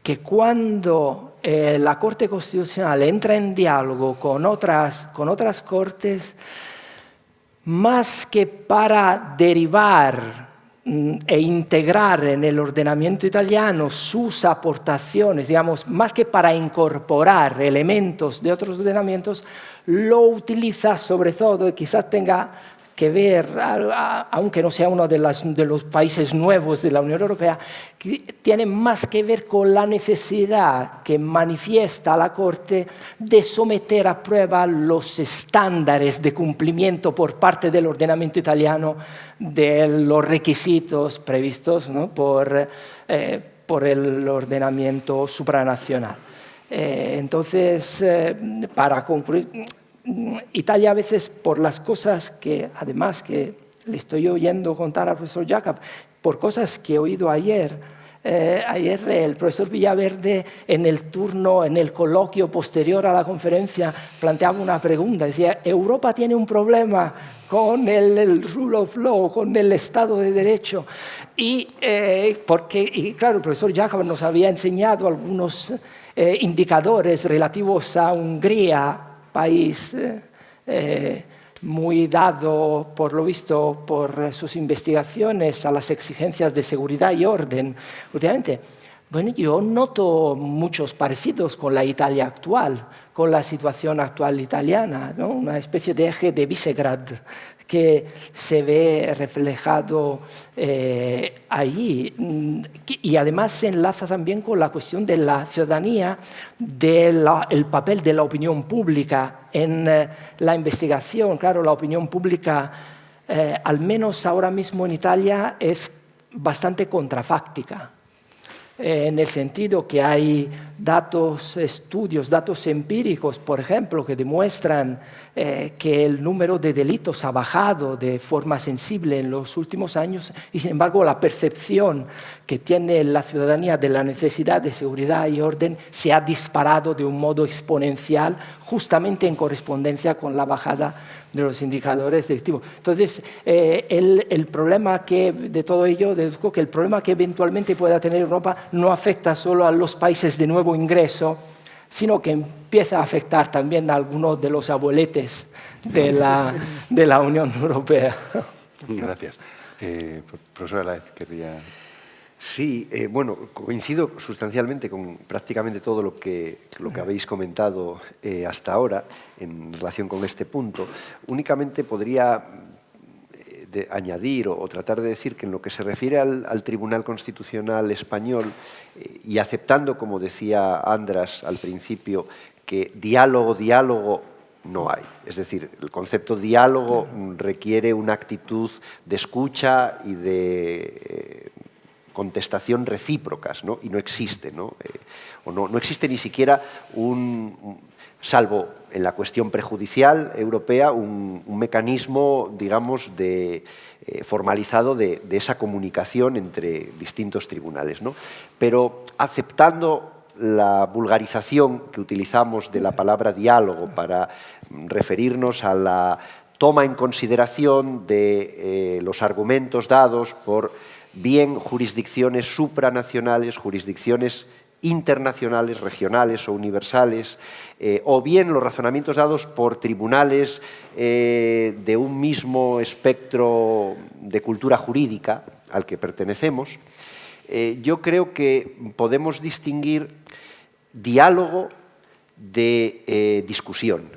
que cuando la Corte Constitucional entra en diálogo con otras cortes, más que para derivar e integrar en el ordenamiento italiano sus aportaciones, digamos, más que para incorporar elementos de otros ordenamientos, lo utiliza sobre todo, y quizás tenga que ver, aunque no sea uno de los países nuevos de la Unión Europea, que tiene más que ver con la necesidad que manifiesta la Corte de someter a prueba los estándares de cumplimiento por parte del ordenamiento italiano de los requisitos previstos, ¿no?, por el ordenamiento supranacional. Entonces, para concluir, Italia a veces, por las cosas que, además, que le estoy oyendo contar al profesor Jacob, por cosas que he oído ayer el profesor Villaverde en el coloquio posterior a la conferencia planteaba una pregunta, decía, ¿Europa tiene un problema con el rule of law, con el Estado de Derecho? Y claro, el profesor Jacob nos había enseñado algunos indicadores relativos a Hungría, país muy dado, por lo visto, por sus investigaciones a las exigencias de seguridad y orden últimamente. Bueno, yo noto muchos parecidos con la Italia actual, con la situación actual italiana, ¿no?, una especie de eje de Visegrad que se ve reflejado allí. Y además se enlaza también con la cuestión de la ciudadanía, del papel de la opinión pública en la investigación. Claro, la opinión pública, al menos ahora mismo en Italia, es bastante contrafáctica, en el sentido que hay estudios, datos empíricos, por ejemplo, que demuestran que el número de delitos ha bajado de forma sensible en los últimos años y, sin embargo, la percepción que tiene la ciudadanía de la necesidad de seguridad y orden se ha disparado de un modo exponencial, justamente en correspondencia con la bajada de los indicadores delictivos. Entonces, el problema de todo ello, deduzco que el problema que eventualmente pueda tener Europa no afecta solo a los países de nuevo ingreso, sino que empieza a afectar también a algunos de los abueletes de la Unión Europea. Gracias. Profesora Laez, querría... Sí, bueno, coincido sustancialmente con prácticamente todo lo que habéis comentado hasta ahora en relación con este punto. Únicamente podría añadir o tratar de decir que en lo que se refiere al Tribunal Constitucional Español, y aceptando, como decía András al principio, que diálogo no hay. Es decir, el concepto diálogo requiere una actitud de escucha y de contestación recíprocas, ¿no? Y no existe, ¿no? No existe ni siquiera salvo en la cuestión prejudicial europea, un mecanismo, digamos, formalizado de esa comunicación entre distintos tribunales, ¿no? Pero aceptando la vulgarización que utilizamos de la palabra diálogo para referirnos a la toma en consideración de los argumentos dados por bien jurisdicciones supranacionales, jurisdicciones internacionales, regionales o universales, o bien los razonamientos dados por tribunales de un mismo espectro de cultura jurídica al que pertenecemos, yo creo que podemos distinguir diálogo de discusión.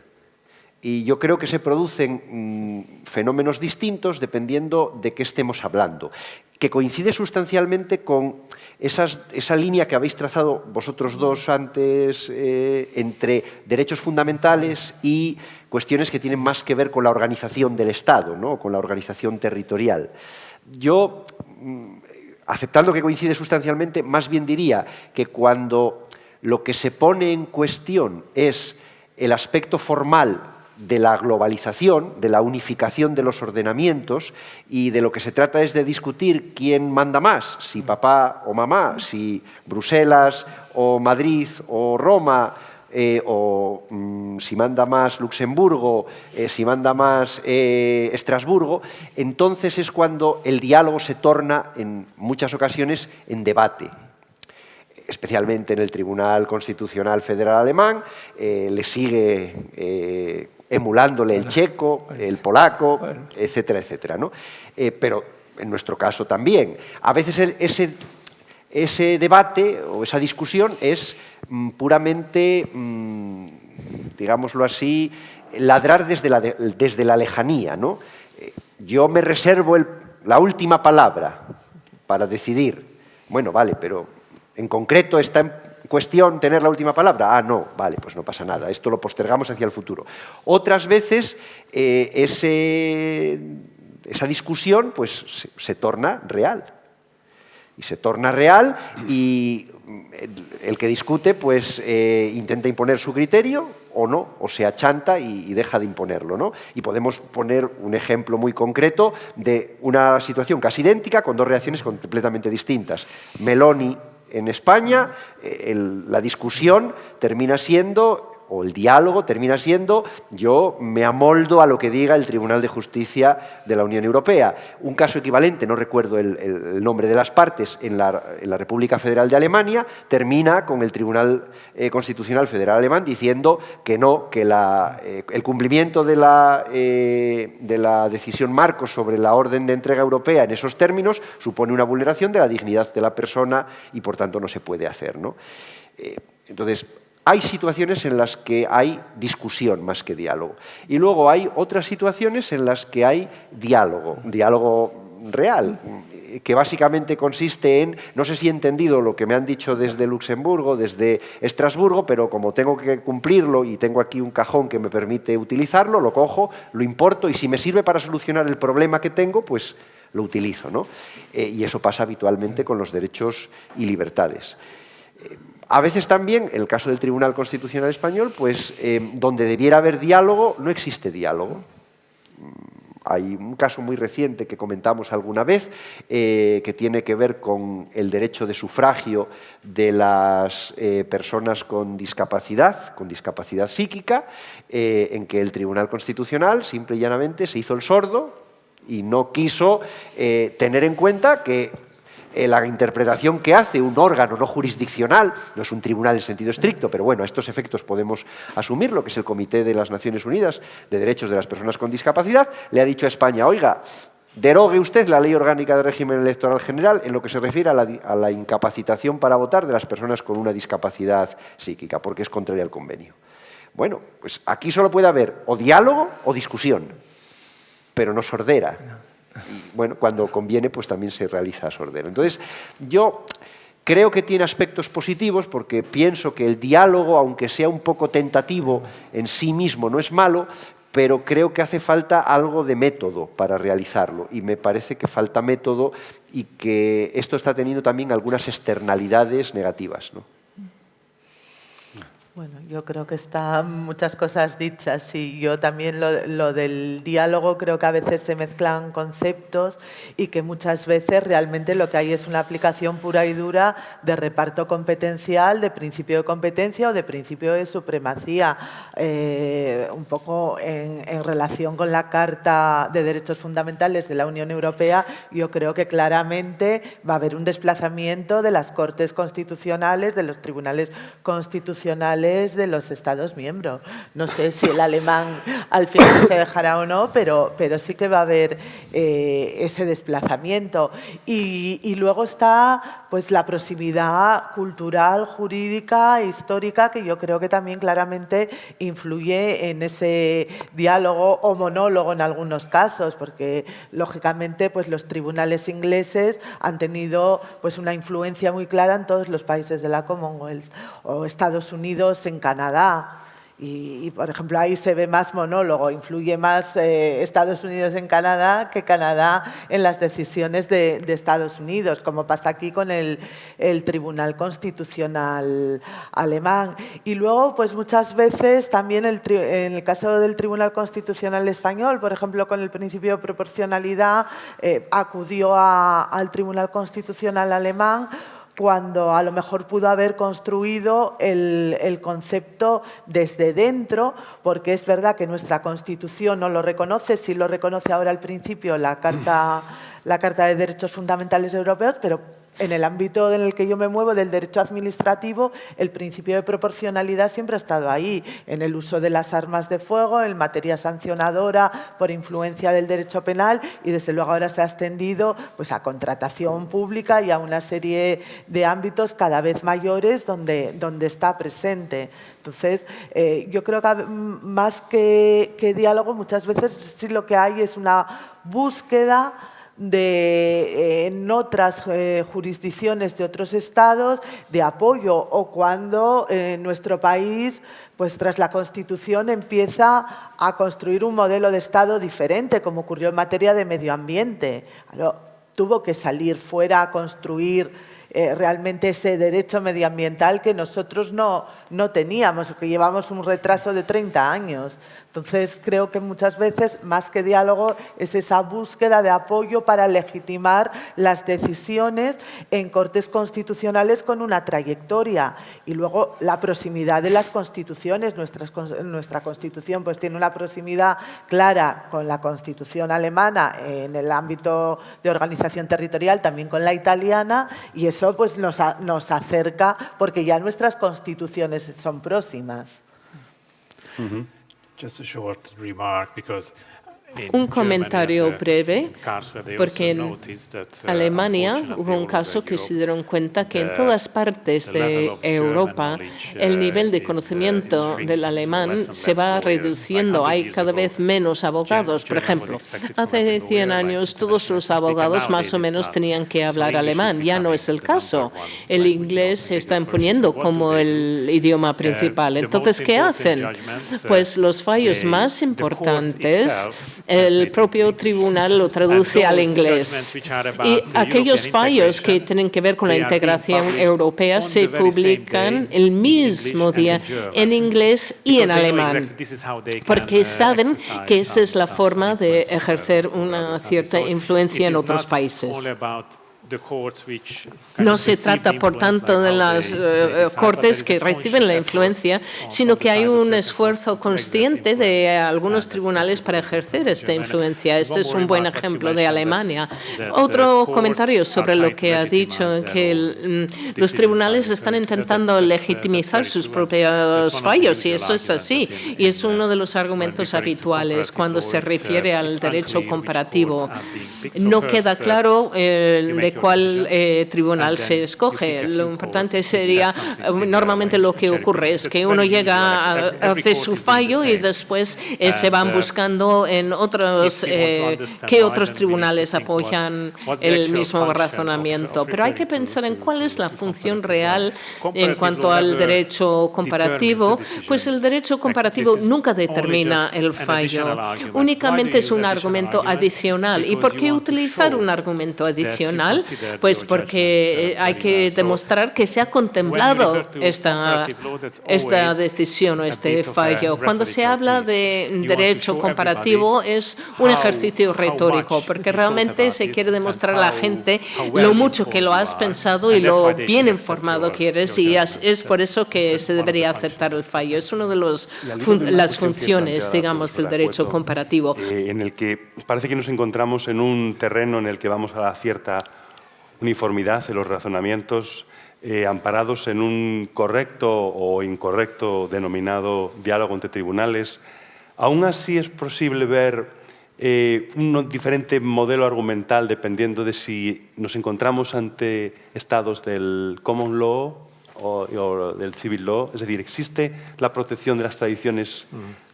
Y yo creo que se producen fenómenos distintos dependiendo de qué estemos hablando, que coincide sustancialmente con esa línea que habéis trazado vosotros dos antes entre derechos fundamentales y cuestiones que tienen más que ver con la organización del Estado, ¿no? Con la organización territorial. Yo, aceptando que coincide sustancialmente, más bien diría que cuando lo que se pone en cuestión es el aspecto formal de la globalización, de la unificación de los ordenamientos, y de lo que se trata es de discutir quién manda más, si papá o mamá, si Bruselas o Madrid o Roma, o si manda más Luxemburgo, si manda más Estrasburgo, entonces es cuando el diálogo se torna en muchas ocasiones en debate. Especialmente en el Tribunal Constitucional Federal Alemán, le sigue emulándole el checo, el polaco, etcétera, etcétera, ¿no? Pero en nuestro caso también. A veces ese debate o esa discusión es puramente, digámoslo así, ladrar desde la lejanía, ¿no? Yo me reservo la última palabra para decidir. Bueno, vale, pero en concreto está en cuestión tener la última palabra. Ah, no, vale, pues no pasa nada, esto lo postergamos hacia el futuro. Otras veces esa discusión pues, se torna real. Y se torna real y el que discute pues intenta imponer su criterio o no, o se achanta y deja de imponerlo, ¿no? Y podemos poner un ejemplo muy concreto de una situación casi idéntica con dos reacciones completamente distintas. Meloni en España, la discusión termina siendo, o el diálogo termina siendo, yo me amoldo a lo que diga el Tribunal de Justicia de la Unión Europea. Un caso equivalente, no recuerdo el nombre de las partes, en la República Federal de Alemania, termina con el Tribunal Constitucional Federal Alemán diciendo que no, que el cumplimiento de la decisión marco sobre la orden de entrega europea en esos términos supone una vulneración de la dignidad de la persona y, por tanto, no se puede hacer, ¿no? Entonces, hay situaciones en las que hay discusión más que diálogo. Y luego hay otras situaciones en las que hay diálogo real, que básicamente consiste en, no sé si he entendido lo que me han dicho desde Luxemburgo, desde Estrasburgo, pero como tengo que cumplirlo y tengo aquí un cajón que me permite utilizarlo, lo cojo, lo importo y si me sirve para solucionar el problema que tengo, pues lo utilizo, ¿no? Y eso pasa habitualmente con los derechos y libertades. A veces también, en el caso del Tribunal Constitucional Español, pues donde debiera haber diálogo, no existe diálogo. Hay un caso muy reciente que comentamos alguna vez que tiene que ver con el derecho de sufragio de las personas con discapacidad psíquica, en que el Tribunal Constitucional simple y llanamente se hizo el sordo y no quiso tener en cuenta que la interpretación que hace un órgano no jurisdiccional, no es un tribunal en sentido estricto, pero bueno, a estos efectos podemos asumirlo, que es el Comité de las Naciones Unidas de Derechos de las Personas con Discapacidad, le ha dicho a España, oiga, derogue usted la Ley Orgánica de Régimen Electoral General en lo que se refiere a la incapacitación para votar de las personas con una discapacidad psíquica, porque es contraria al convenio. Bueno, pues aquí solo puede haber o diálogo o discusión, pero no sordera. Y bueno, cuando conviene, pues también se realiza sordera. Entonces, yo creo que tiene aspectos positivos porque pienso que el diálogo, aunque sea un poco tentativo, en sí mismo no es malo, pero creo que hace falta algo de método para realizarlo. Y me parece que falta método y que esto está teniendo también algunas externalidades negativas, ¿no? Bueno, yo creo que están muchas cosas dichas y yo también lo del diálogo creo que a veces se mezclan conceptos y que muchas veces realmente lo que hay es una aplicación pura y dura de reparto competencial, de principio de competencia o de principio de supremacía, un poco en relación con la Carta de Derechos Fundamentales de la Unión Europea. Yo creo que claramente va a haber un desplazamiento de las Cortes Constitucionales, de los tribunales constitucionales de los Estados miembros. No sé si el alemán al final se dejará o no, pero sí que va a haber ese desplazamiento. Y luego está pues, la proximidad cultural, jurídica, histórica, que yo creo que también claramente influye en ese diálogo o monólogo en algunos casos, porque lógicamente pues, los tribunales ingleses han tenido pues, una influencia muy clara en todos los países de la Commonwealth, o Estados Unidos en Canadá. Y, por ejemplo, ahí se ve más monólogo, influye más Estados Unidos en Canadá que Canadá en las decisiones de Estados Unidos, como pasa aquí con el Tribunal Constitucional alemán. Y luego, pues muchas veces también en el caso del Tribunal Constitucional español, por ejemplo, con el principio de proporcionalidad, acudió al Tribunal Constitucional alemán cuando a lo mejor pudo haber construido el concepto desde dentro, porque es verdad que nuestra Constitución no lo reconoce, sí lo reconoce ahora al principio la Carta de Derechos Fundamentales Europeos, pero en el ámbito en el que yo me muevo, del derecho administrativo, el principio de proporcionalidad siempre ha estado ahí, en el uso de las armas de fuego, en materia sancionadora por influencia del derecho penal y desde luego ahora se ha extendido pues, a contratación pública y a una serie de ámbitos cada vez mayores donde está presente. Entonces, yo creo que más que diálogo, muchas veces sí lo que hay es una búsqueda en otras jurisdicciones de otros estados de apoyo o cuando nuestro país, pues tras la Constitución, empieza a construir un modelo de Estado diferente, como ocurrió en materia de medio ambiente. Claro, tuvo que salir fuera a construir realmente ese derecho medioambiental que nosotros no teníamos, que llevamos un retraso de 30 años. Entonces, creo que muchas veces, más que diálogo, es esa búsqueda de apoyo para legitimar las decisiones en cortes constitucionales con una trayectoria. Y luego, la proximidad de las constituciones. Nuestra Constitución pues, tiene una proximidad clara con la Constitución alemana en el ámbito de organización territorial, también con la italiana, y eso pues, nos acerca porque ya nuestras constituciones son próximas. Just a short remark, because Un comentario breve, porque en Alemania hubo un caso que se dieron cuenta que en todas partes de Europa el nivel de conocimiento del alemán se va reduciendo. Hay cada vez menos abogados. Por ejemplo, hace 100 años todos los abogados más o menos tenían que hablar alemán. Ya no es el caso. El inglés se está imponiendo como el idioma principal. Entonces, ¿qué hacen? Pues los fallos más importantes, el propio tribunal lo traduce al inglés. Y aquellos fallos que tienen que ver con la integración europea se publican el mismo día en inglés y en alemán, porque saben que esa es la forma de ejercer una cierta influencia en otros países. No se trata, por tanto, de las cortes que reciben la influencia, sino que hay un esfuerzo consciente de algunos tribunales para ejercer esta influencia. Este es un buen ejemplo de Alemania. Otro comentario sobre lo que ha dicho, que los tribunales están intentando legitimizar sus propios fallos, y eso es así. Y es uno de los argumentos habituales cuando se refiere al derecho comparativo. No queda claro de cuál tribunal se escoge. Lo importante sería, normalmente lo que ocurre es que uno llega, hace su fallo y después se van buscando en otros, qué otros tribunales apoyan el mismo razonamiento. Pero hay que pensar en cuál es la función real en cuanto al derecho comparativo. Pues el derecho comparativo nunca determina el fallo. Únicamente es un argumento adicional. ¿Y por qué utilizar un argumento adicional? Pues porque hay que demostrar que se ha contemplado esta decisión o este fallo. Cuando se habla de derecho comparativo es un ejercicio retórico, porque realmente se quiere demostrar a la gente lo mucho que lo has pensado y lo bien informado que eres, y es por eso que se debería aceptar el fallo. Es una de las funciones, digamos, del derecho comparativo. En el que parece que nos encontramos en un terreno en el que vamos a la cierta uniformidad de los razonamientos amparados en un correcto o incorrecto denominado diálogo entre tribunales. Aún así es posible ver un diferente modelo argumental dependiendo de si nos encontramos ante estados del common law o del civil law. Es decir, ¿existe la protección de las tradiciones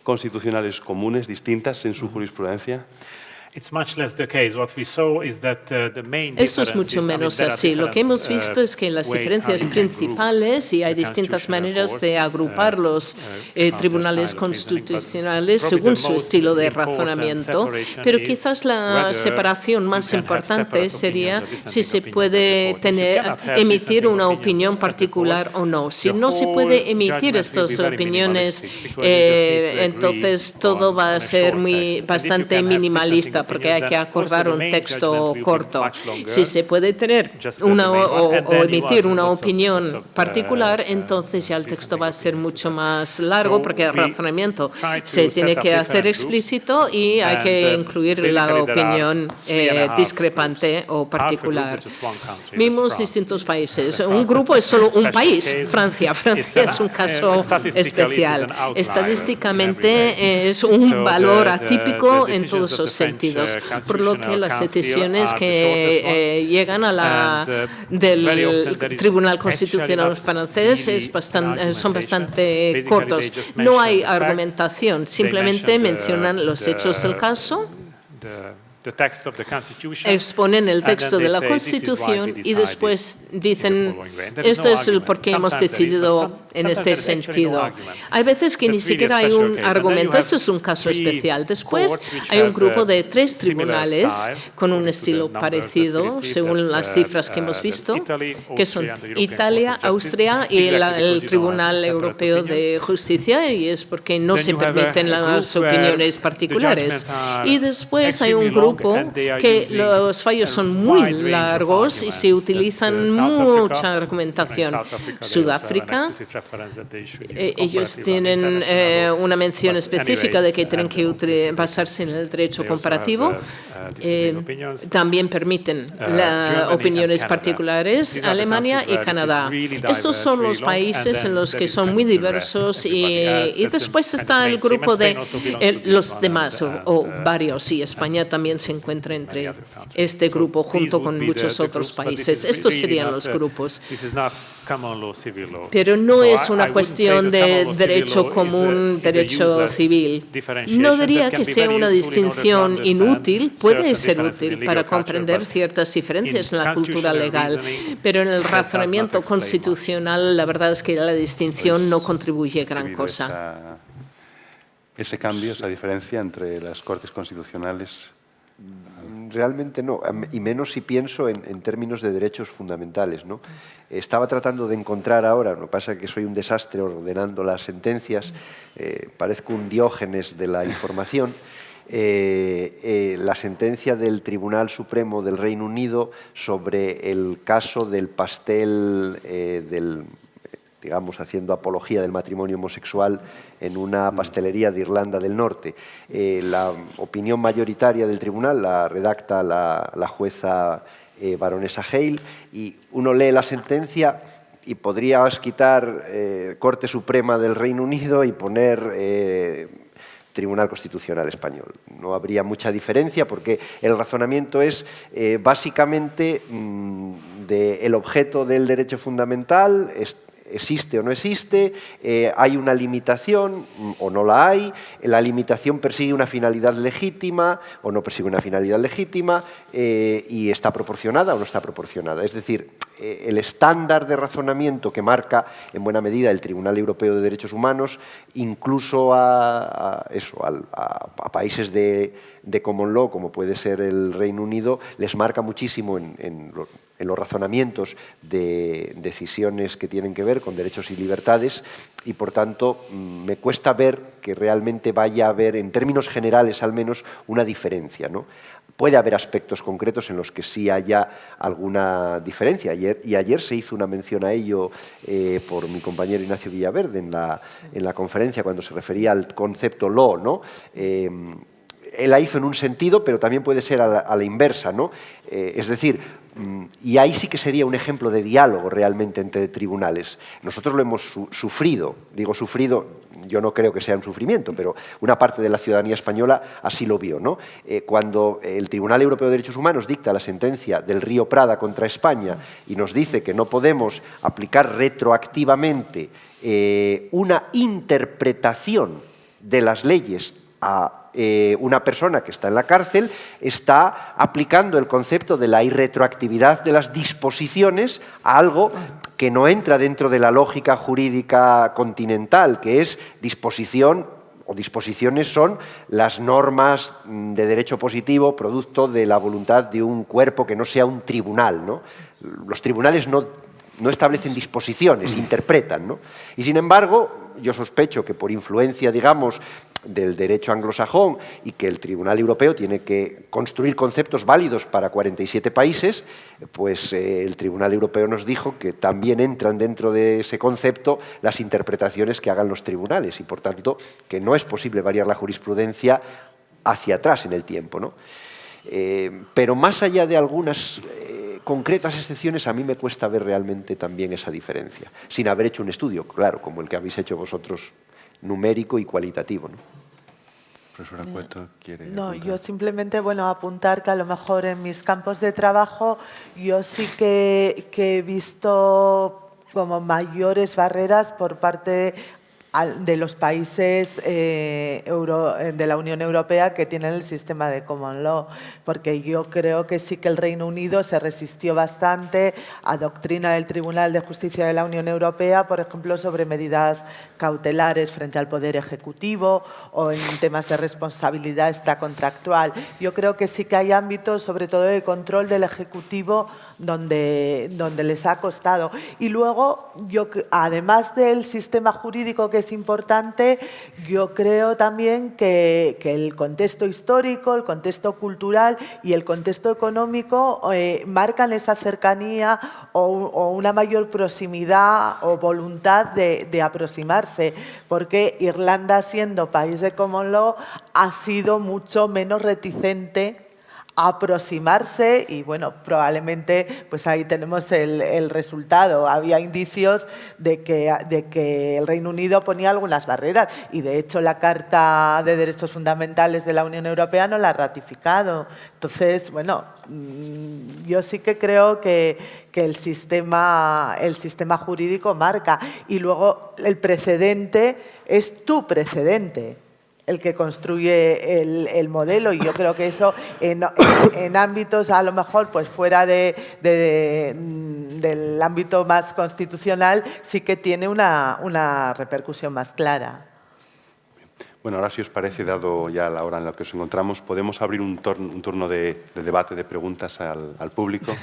constitucionales comunes distintas en su jurisprudencia? Esto es mucho menos así. Lo que hemos visto es que las diferencias principales, y hay distintas maneras de agrupar los tribunales constitucionales según su estilo de razonamiento, pero quizás la separación más importante sería si se puede emitir una opinión particular o no. Si no se puede emitir estas opiniones, entonces todo va a ser bastante minimalista, porque hay que acordar un texto corto. Si se puede tener o emitir una opinión particular, entonces ya el texto va a ser mucho más largo, porque el razonamiento se tiene que hacer explícito y hay que incluir la opinión discrepante o particular. Vimos distintos países. Un grupo es solo un país, Francia. Francia es un caso especial. Estadísticamente es un valor atípico en todos los sentidos, por lo que las decisiones que llegan del Tribunal Constitucional francés son bastante cortos. No hay argumentación, simplemente mencionan los hechos del caso, exponen el texto de la Constitución y después dicen, esto es el por qué hemos decidido en este sentido. Hay veces que ni siquiera hay un argumento. Esto es un caso especial. Después hay un grupo de 3 tribunales con un estilo parecido, según las cifras que hemos visto, que son Italia, Austria y el Tribunal Europeo de Justicia, y es porque no se permiten las opiniones particulares. Y después hay un grupo que los fallos son muy largos y se utilizan mucha argumentación. Sudáfrica, ellos tienen una mención específica de que tienen que basarse en el derecho comparativo. También permiten opiniones particulares, Alemania y Canadá. Estos son los países en los que son muy diversos y después está el grupo de los demás o varios, y España también se encuentra entre este grupo junto con muchos otros países. Estos serían los grupos. Pero no es una cuestión de derecho común, derecho civil. No diría que sea una distinción inútil, puede ser útil para comprender ciertas diferencias en la cultura legal, pero en el razonamiento constitucional la verdad es que la distinción no contribuye gran cosa. ¿Ese cambio, esa diferencia entre las Cortes Constitucionales? Realmente no, y menos si pienso en términos de derechos fundamentales, ¿no? Estaba tratando de encontrar ahora, lo que pasa es que soy un desastre ordenando las sentencias, parezco un Diógenes de la información, la sentencia del Tribunal Supremo del Reino Unido sobre el caso del pastel digamos, haciendo apología del matrimonio homosexual en una pastelería de Irlanda del Norte. La opinión mayoritaria del tribunal la redacta la jueza baronesa Hale, y uno lee la sentencia y podrías quitar Corte Suprema del Reino Unido y poner Tribunal Constitucional Español. No habría mucha diferencia porque el razonamiento es básicamente el objeto del derecho fundamental, existe o no existe, hay una limitación o no la hay, la limitación persigue una finalidad legítima o no persigue una finalidad legítima, y está proporcionada o no está proporcionada. Es decir, el estándar de razonamiento que marca en buena medida el Tribunal Europeo de Derechos Humanos, incluso a países de common law, como puede ser el Reino Unido, les marca muchísimo en los razonamientos de decisiones que tienen que ver con derechos y libertades, y por tanto me cuesta ver que realmente vaya a haber, en términos generales al menos, una diferencia, ¿no? Puede haber aspectos concretos en los que sí haya alguna diferencia. Ayer se hizo una mención a ello por mi compañero Ignacio Villaverde en la conferencia cuando se refería al concepto law, ¿no? Él la hizo en un sentido, pero también puede ser a la inversa, ¿no? Es decir, y ahí sí que sería un ejemplo de diálogo realmente entre tribunales. Nosotros lo hemos sufrido, digo sufrido, yo no creo que sea un sufrimiento, pero una parte de la ciudadanía española así lo vio, ¿no? Cuando el Tribunal Europeo de Derechos Humanos dicta la sentencia del Río Prada contra España y nos dice que no podemos aplicar retroactivamente una interpretación de las leyes a una persona que está en la cárcel, está aplicando el concepto de la irretroactividad de las disposiciones a algo que no entra dentro de la lógica jurídica continental, que es disposición o disposiciones son las normas de derecho positivo producto de la voluntad de un cuerpo que no sea un tribunal, ¿no? Los tribunales no establecen disposiciones, interpretan, ¿no? Y sin embargo, yo sospecho que por influencia, digamos, del derecho anglosajón y que el Tribunal Europeo tiene que construir conceptos válidos para 47 países, pues el Tribunal Europeo nos dijo que también entran dentro de ese concepto las interpretaciones que hagan los tribunales y, por tanto, que no es posible variar la jurisprudencia hacia atrás en el tiempo, ¿no? Pero más allá de algunas concretas excepciones, a mí me cuesta ver realmente también esa diferencia, sin haber hecho un estudio, claro, como el que habéis hecho vosotros, numérico y cualitativo, ¿no? Profesora Cueto, ¿quiere No, apuntar? yo simplemente, apuntar que a lo mejor en mis campos de trabajo yo sí que he visto como mayores barreras por parte de los países de la Unión Europea que tienen el sistema de common law, porque yo creo que sí que el Reino Unido se resistió bastante a doctrina del Tribunal de Justicia de la Unión Europea, por ejemplo, sobre medidas cautelares frente al Poder Ejecutivo o en temas de responsabilidad extracontractual. Yo creo que sí que hay ámbitos, sobre todo de control del Ejecutivo, donde les ha costado. Y luego, además del sistema jurídico que que es importante, yo creo también que el contexto histórico, el contexto cultural y el contexto económico marcan esa cercanía o una mayor proximidad o voluntad de aproximarse, porque Irlanda, siendo país de Common Law, ha sido mucho menos reticente a aproximarse y, bueno, probablemente pues ahí tenemos el resultado. Había indicios de que el Reino Unido ponía algunas barreras y, de hecho, la Carta de Derechos Fundamentales de la Unión Europea no la ha ratificado. Entonces, bueno, yo sí que creo que el sistema jurídico marca. Y luego el precedente es tu precedente, el que construye el modelo, y yo creo que eso en ámbitos a lo mejor pues fuera del ámbito más constitucional sí que tiene una repercusión más clara. Bueno, ahora si os parece, dado ya la hora en la que nos encontramos, podemos abrir un turno de debate, de preguntas al público.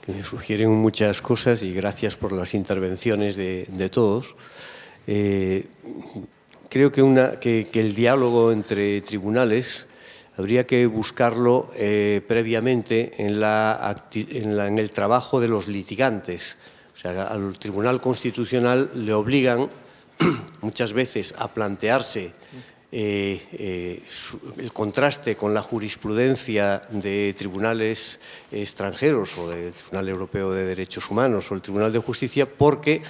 Me sugieren muchas cosas y gracias por las intervenciones de todos. Creo que el diálogo entre tribunales habría que buscarlo previamente en el trabajo de los litigantes. O sea, al Tribunal Constitucional le obligan muchas veces a plantearse el contraste con la jurisprudencia de tribunales extranjeros o del Tribunal Europeo de Derechos Humanos o el Tribunal de Justicia, porque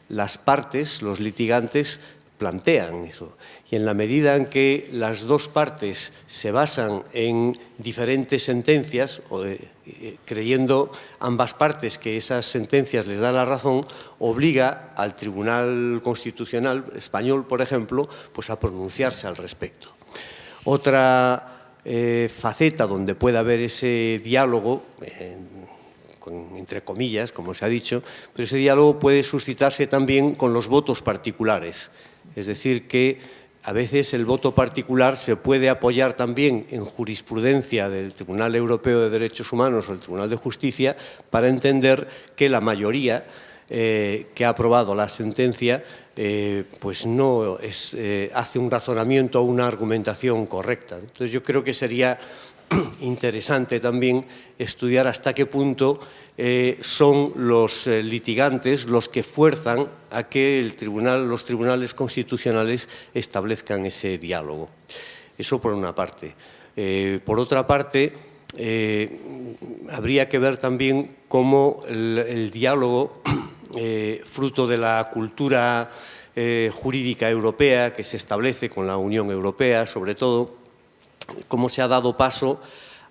las partes, los litigantes, plantean eso. Y en la medida en que las dos partes se basan en diferentes sentencias, creyendo ambas partes que esas sentencias les dan la razón, obliga al Tribunal Constitucional español, por ejemplo, pues a pronunciarse al respecto. Otra faceta donde puede haber ese diálogo, entre comillas, como se ha dicho, pero ese diálogo puede suscitarse también con los votos particulares. Es decir, que a veces el voto particular se puede apoyar también en jurisprudencia del Tribunal Europeo de Derechos Humanos o el Tribunal de Justicia para entender que la mayoría que ha aprobado la sentencia pues no hace un razonamiento o una argumentación correcta. Entonces yo creo que sería interesante también estudiar hasta qué punto son los litigantes los que fuerzan a que los tribunales constitucionales establezcan ese diálogo. Eso por una parte. Por otra parte, habría que ver también cómo el diálogo, fruto de la cultura jurídica europea que se establece con la Unión Europea, sobre todo, cómo se ha dado paso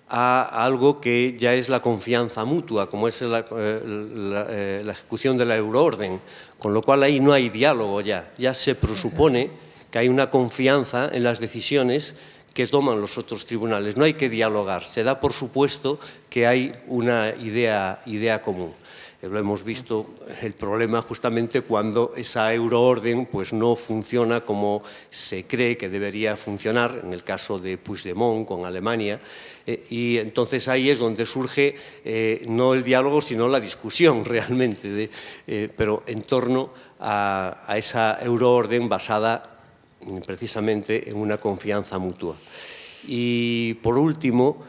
a algo que ya es la confianza mutua, como es la ejecución de la euroorden, con lo cual ahí no hay diálogo ya se presupone que hay una confianza en las decisiones que toman los otros tribunales, no hay que dialogar, se da por supuesto que hay una idea común. Lo hemos visto, el problema justamente cuando esa euroorden pues, no funciona como se cree que debería funcionar, en el caso de Puigdemont con Alemania, y entonces ahí es donde surge no el diálogo, sino la discusión realmente, pero en torno a esa euroorden basada precisamente en una confianza mutua. Y por último,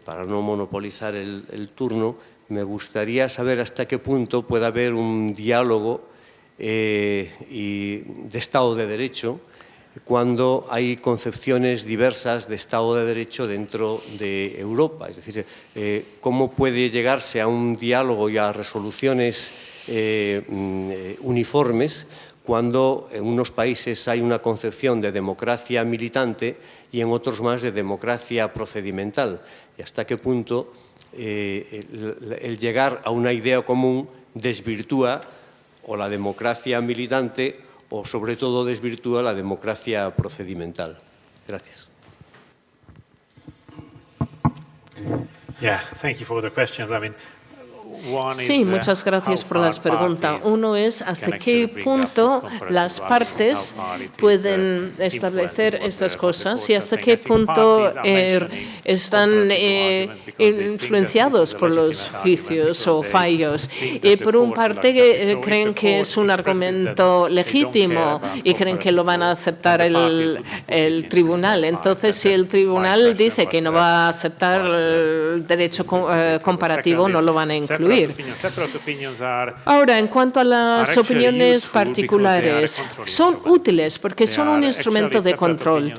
para no monopolizar el turno, me gustaría saber hasta qué punto puede haber un diálogo de Estado de Derecho cuando hay concepciones diversas de Estado de Derecho dentro de Europa. Es decir, cómo puede llegarse a un diálogo y a resoluciones uniformes cuando en unos países hay una concepción de democracia militante y en otros más de democracia procedimental. Y hasta qué punto el llegar a una idea común desvirtúa o la democracia militante o sobre todo desvirtúa la democracia procedimental. Gracias. Yeah, thank you for the questions. I mean, Sí, muchas gracias por las preguntas. Uno es hasta qué punto las partes pueden establecer estas cosas y hasta qué punto están influenciados por los juicios o fallos. Y por una parte creen que es un argumento legítimo y creen que lo van a aceptar el tribunal. Entonces, si el tribunal dice que no va a aceptar el derecho comparativo, no lo van a incluir. Ahora, en cuanto a las opiniones particulares, son útiles porque son un instrumento de control.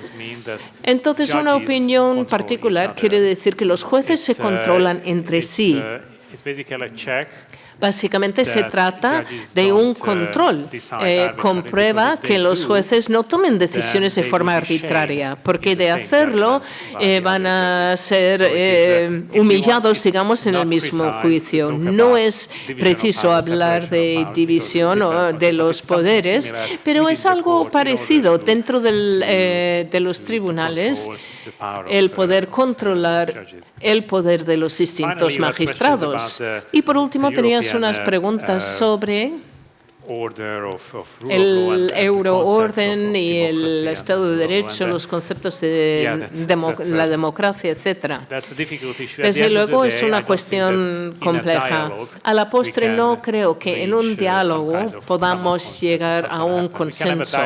Entonces, una opinión particular quiere decir que los jueces se controlan entre sí. Básicamente se trata de un control. Comprueba que los jueces no tomen decisiones de forma arbitraria, porque de hacerlo van a ser humillados, digamos, en el mismo juicio. No es preciso hablar de división de los poderes, pero es algo parecido dentro de los tribunales, el poder controlar el poder de los distintos magistrados. Y por último, tenías unas preguntas sobre el euroorden y el Estado de Derecho, los conceptos de la democracia, etc. Desde luego es una cuestión compleja. A la postre no creo que en un diálogo podamos llegar a un consenso.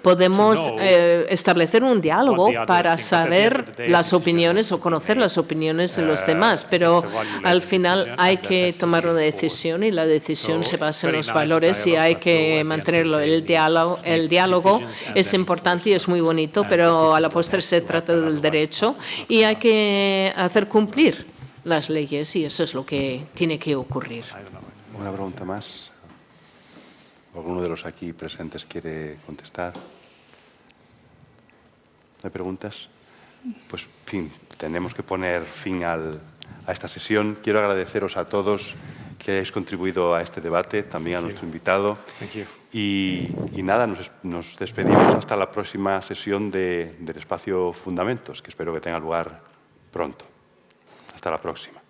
Podemos establecer un diálogo para saber las opiniones o conocer las opiniones de los demás, pero al final hay que tomar una decisión y la decisión se basa en los valores y hay que mantenerlo. El diálogo es importante y es muy bonito, pero a la postre se trata del derecho y hay que hacer cumplir las leyes y eso es lo que tiene que ocurrir. Una pregunta más. ¿Alguno de los aquí presentes quiere contestar? ¿No hay preguntas? Pues, en fin, tenemos que poner fin a esta sesión. Quiero agradeceros a todos que hayáis contribuido a este debate, también a nuestro invitado. Y nada, nos despedimos hasta la próxima sesión del Espacio Fundamentos, que espero que tenga lugar pronto. Hasta la próxima.